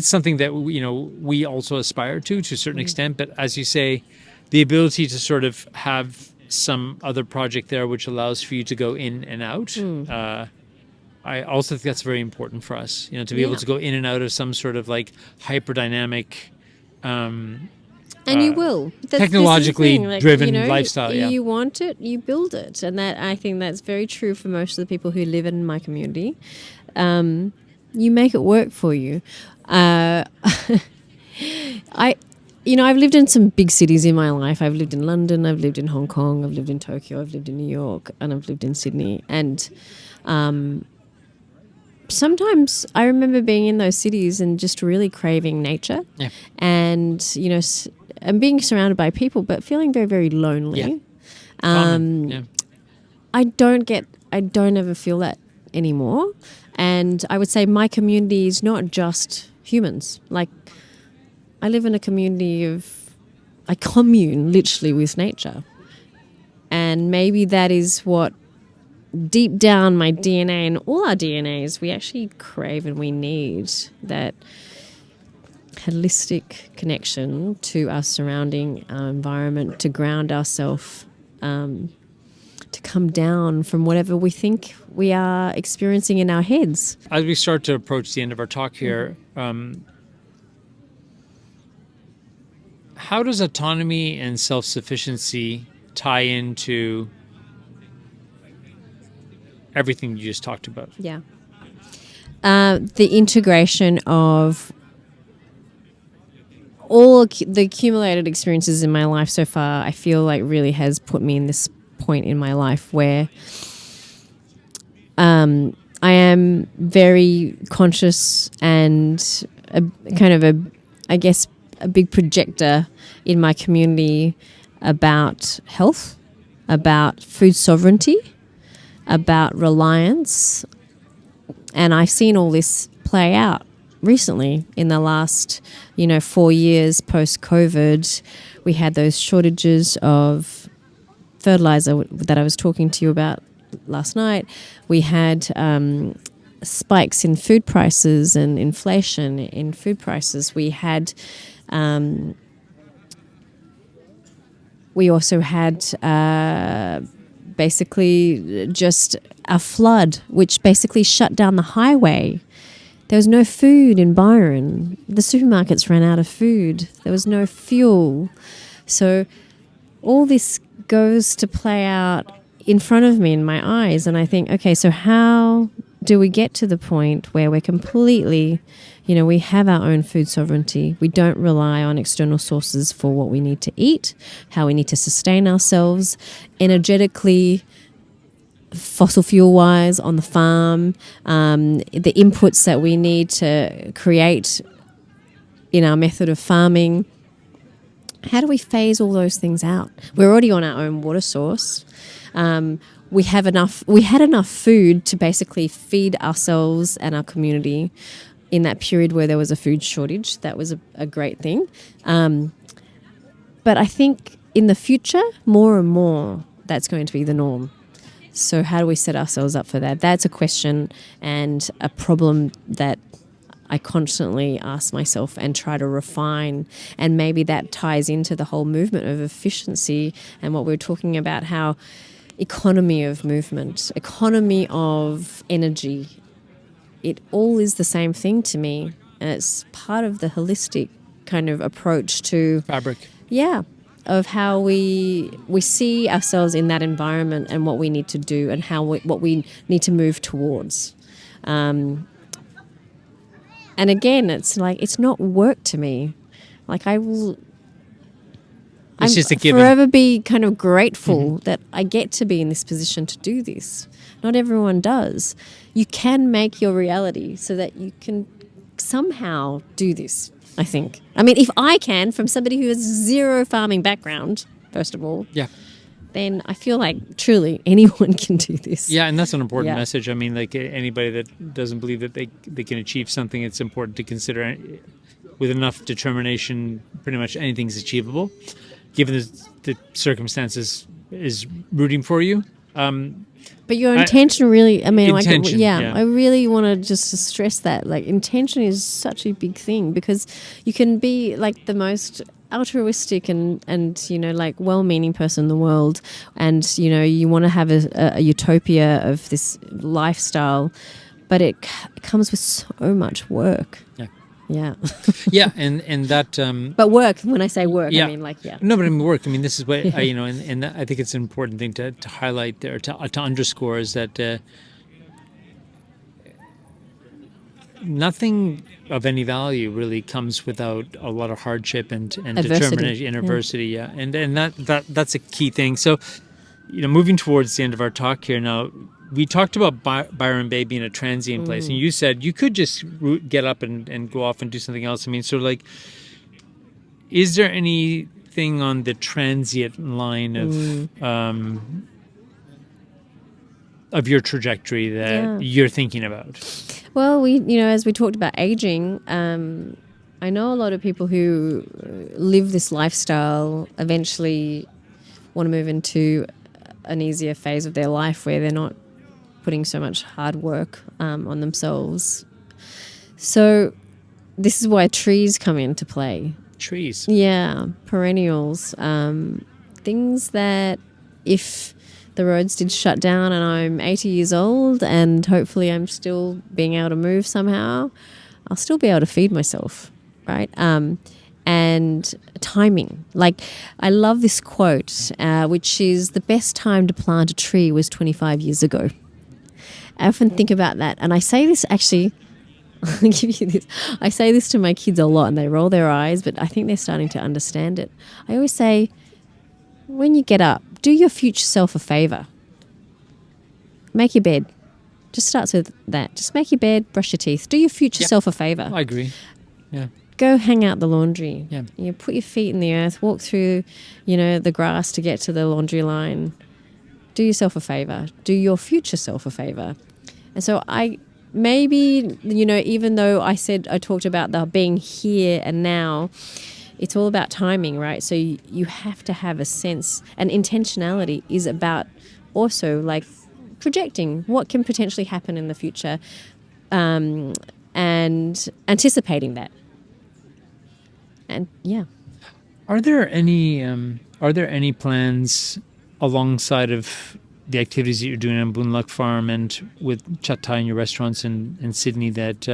something that we also aspire to a certain extent. But as you say, the ability to sort of have some other project there which allows for you to go in and out. I also think that's very important for us, you know, to be able to go in and out of some sort of like hyperdynamic. And you will. Technologically driven lifestyle. You want it, you build it. And I think that's very true for most of the people who live in my community. You make it work for you. I've lived in some big cities in my life. I've lived in London, I've lived in Hong Kong, I've lived in Tokyo, I've lived in New York, and I've lived in Sydney. And sometimes I remember being in those cities and just really craving nature, and and being surrounded by people, but feeling very, very lonely. I don't ever feel that anymore. And I would say my community is not just humans. Like, I live in a community I commune literally with nature. And maybe that is what deep down my DNA and all our DNAs, we actually crave and we need that holistic connection to our surrounding environment, to ground ourselves, to come down from whatever we think we are experiencing in our heads. As we start to approach the end of our talk here, how does autonomy and self-sufficiency tie into everything you just talked about? Yeah. The integration of all the accumulated experiences in my life so far, I feel like really has put me in this point in my life where I am very conscious and a big projector in my community about health, about food sovereignty, about reliance. And I've seen all this play out recently in the last, 4 years post-COVID. We had those shortages of fertilizer that I was talking to you about last night. We had spikes in food prices and inflation in food prices. We also had basically just a flood, which basically shut down the highway. There was no food in Byron. The supermarkets ran out of food. There was no fuel. So all this goes to play out in front of me in my eyes. And I think, okay, so how do we get to the point where we're completely, we have our own food sovereignty. We don't rely on external sources for what we need to eat, how we need to sustain ourselves energetically, fossil fuel wise on the farm, the inputs that we need to create in our method of farming. How do we phase all those things out? We're already on our own water source. We had enough food to basically feed ourselves and our community in that period where there was a food shortage. That was a great thing. But I think in the future, more and more, that's going to be the norm. So how do we set ourselves up for that? That's a question and a problem that I constantly ask myself and try to refine. And maybe that ties into the whole movement of efficiency and what we were talking about, how economy of movement, economy of energy, it all is the same thing to me. And it's part of the holistic kind of approach to fabric. Yeah. Of how we see ourselves in that environment and what we need to do and what we need to move towards. And again, it's like, it's not work to me. Like I'm just a given. Forever be kind of grateful that I get to be in this position to do this. Not everyone does. You can make your reality so that you can somehow do this, I think. I mean, if I can, from somebody who has zero farming background, first of all, then I feel like truly anyone can do this. Yeah, and that's an important message. I mean, like anybody that doesn't believe that they can achieve something, it's important to consider with enough determination, pretty much anything's achievable, given the circumstances is rooting for you. But your intention really, I mean, intention, I really want to just stress that. Like, intention is such a big thing because you can be like the most altruistic and like well-meaning person in the world, and you want to have a utopia of this lifestyle, but it comes with so much work. Yeah. Yeah, and that. But work. When I say work, I mean No, but I mean work. I mean this is what and I think it's an important thing to highlight there, to underscore is that nothing of any value really comes without a lot of hardship and Adversity. determination and adversity. Yeah. And that's a key thing. So, moving towards the end of our talk here now, we talked about Byron Bay being a transient place, and you said you could just get up and go off and do something else. I mean, so like, is there anything on the transient line of your trajectory that you're thinking about? Well, as we talked about aging, I know a lot of people who live this lifestyle eventually want to move into an easier phase of their life where they're not putting so much hard work on themselves. So this is why trees come into play. Trees? Yeah, perennials. Things that if the roads did shut down and I'm 80 years old and hopefully I'm still being able to move somehow, I'll still be able to feed myself, right? And timing. Like, I love this quote, which is, the best time to plant a tree was 25 years ago. I often think about that. And I say this actually, I'll give you this. I say this to my kids a lot and they roll their eyes, but I think they're starting to understand it. I always say, when you get up, do your future self a favor. Make your bed. Just starts with that. Just make your bed, brush your teeth. Do your future self a favor. I agree. Yeah. Go hang out the laundry. Yeah. You put your feet in the earth, walk through, the grass to get to the laundry line. Do yourself a favor. Do your future self a favor. And so maybe, even though I talked about the being here and now, it's all about timing, right? So you have to have a sense, and intentionality is about also like projecting what can potentially happen in the future, and anticipating that. And yeah. Are there any plans alongside of the activities that you're doing on Boon Luck Farm and with Chat Thai and your restaurants in Sydney that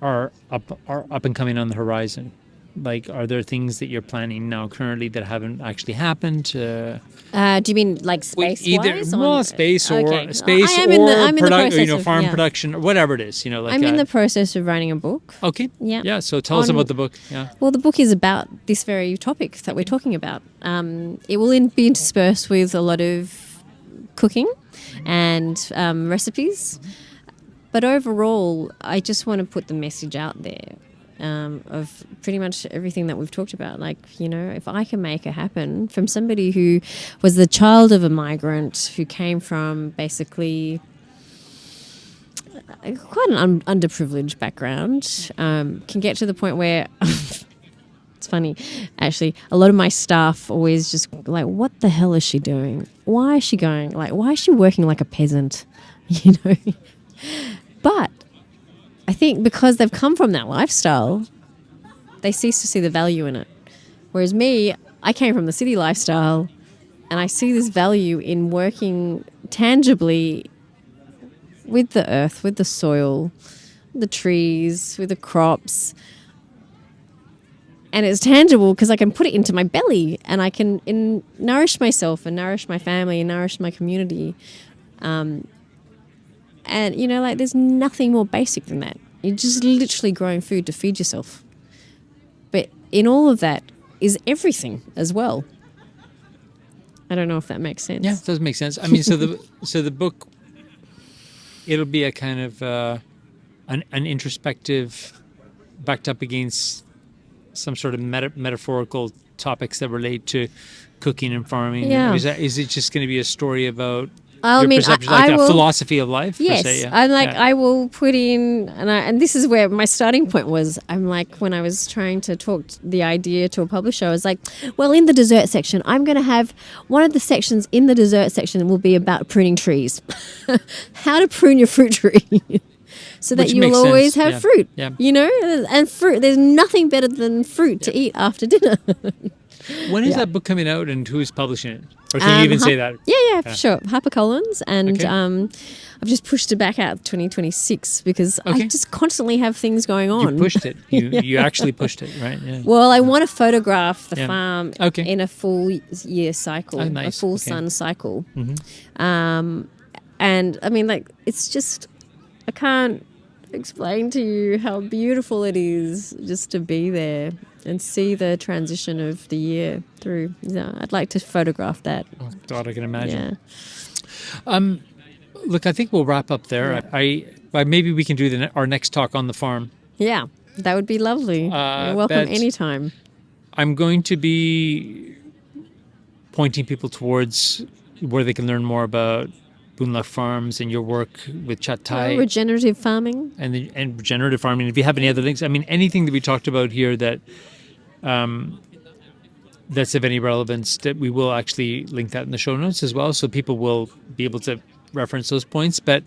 are up and coming on the horizon? Like, are there things that you're planning now currently that haven't actually happened? Do you mean like space-wise? Space or okay. space I'm or in the process farm production or whatever it is. I'm in the process of writing a book. Okay. Yeah. Yeah. So tell us about the book. Yeah. Well, the book is about this very topic that we're talking about. It will be interspersed with a lot of cooking and recipes, but overall, I just want to put the message out there. Of pretty much everything that we've talked about. Like, if I can make it happen from somebody who was the child of a migrant who came from basically quite an underprivileged background, can get to the point where it's funny, actually, a lot of my staff always just like, what the hell is she doing? Why is she going? Like, why is she working like a peasant? But I think because they've come from that lifestyle, they cease to see the value in it. Whereas me, I came from the city lifestyle and I see this value in working tangibly with the earth, with the soil, the trees, with the crops. And it's tangible because I can put it into my belly and I can nourish myself and nourish my family and nourish my community. And, there's nothing more basic than that. You're just literally growing food to feed yourself. But in all of that is everything as well. I don't know if that makes sense. Yeah, it does make sense. I mean, so the book, it'll be a kind of an introspective, backed up against some sort of metaphorical topics that relate to cooking and farming. Yeah. Is it just going to be a story about I mean, a philosophy of life? Yes, per se, yeah. I'm like, I will put in, and this is where my starting point was. I'm like, when I was trying to talk the idea to a publisher, I was like, well, in the dessert section, I'm going to have one of the sections in the dessert section will be about pruning trees, how to prune your fruit tree. So that you will always have fruit, and fruit. There's nothing better than fruit to eat after dinner. When is that book coming out and who's publishing it? Or can you even say that? Yeah, for sure. HarperCollins. And I've just pushed it back out to 2026 because I just constantly have things going on. You pushed it. You actually pushed it, right? Yeah. Well, I want to photograph the farm in a full year cycle, a full sun cycle. Mm-hmm. And I mean, like, it's just, I explain to you how beautiful it is just to be there and see the transition of the year through. I'd like to photograph that. Oh, God, I can imagine. Yeah. Look, I think we'll wrap up there. Yeah. Maybe we can do our next talk on the farm. Yeah, that would be lovely. You're welcome anytime. I'm going to be pointing people towards where they can learn more about Boon Luck Farms and your work with Chat Thai. Regenerative farming. And regenerative farming. If you have any other links, I mean, anything that we talked about here that that's of any relevance, that we will actually link that in the show notes as well, so people will be able to reference those points. But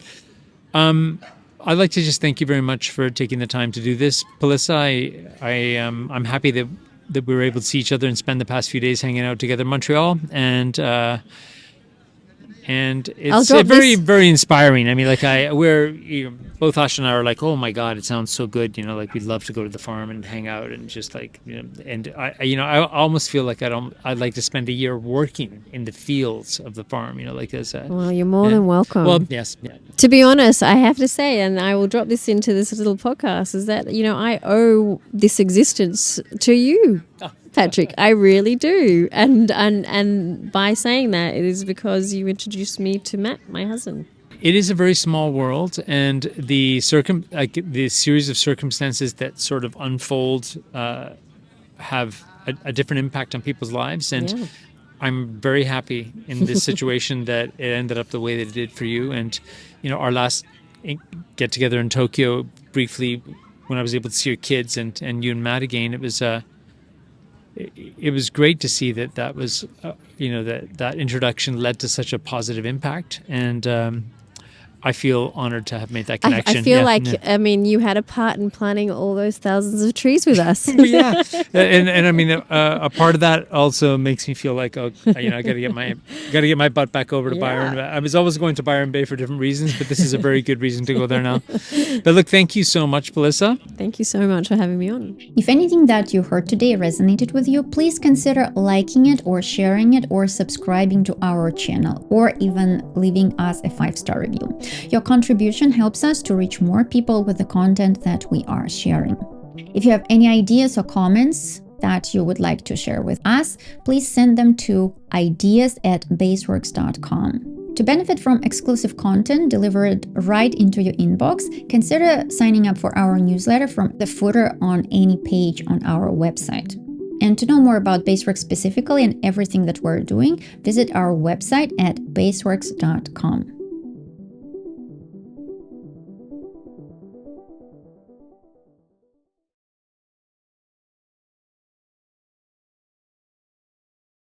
I'd like to just thank you very much for taking the time to do this, Palisa. I'm happy that we were able to see each other and spend the past few days hanging out together in Montreal, and it's very, very inspiring. I mean, like both Ash and I are like, oh my God, it sounds so good. Like we'd love to go to the farm and hang out and just like, and I almost feel like I'd like to spend a year working in the fields of the farm, like as a. Well, you're more than welcome. Well, yes. Yeah. To be honest, I have to say, and I will drop this into this little podcast, is that, I owe this existence to you. Patrick, I really do, and by saying that, it is because you introduced me to Matt, my husband. It is a very small world, and the series of circumstances that sort of unfold have a different impact on people's lives, and I'm very happy in this situation that it ended up the way that it did for you. And our last get together in Tokyo, briefly, when I was able to see your kids and you and Matt again, it was great to see that was, that introduction led to such a positive impact. And I feel honored to have made that connection. I feel you had a part in planting all those thousands of trees with us. Yeah. And I mean, a part of that also makes me feel like, I got to get my butt back over to Byron. I was always going to Byron Bay for different reasons, but this is a very good reason to go there now. But look, thank you so much, Palisa. Thank you so much for having me on. If anything that you heard today resonated with you, please consider liking it or sharing it or subscribing to our channel, or even leaving us a 5-star review. Your contribution helps us to reach more people with the content that we are sharing. If you have any ideas or comments that you would like to share with us, please send them to ideas@baseworks.com. To benefit from exclusive content delivered right into your inbox, consider signing up for our newsletter from the footer on any page on our website. And to know more about Baseworks specifically and everything that we're doing, visit our website at baseworks.com.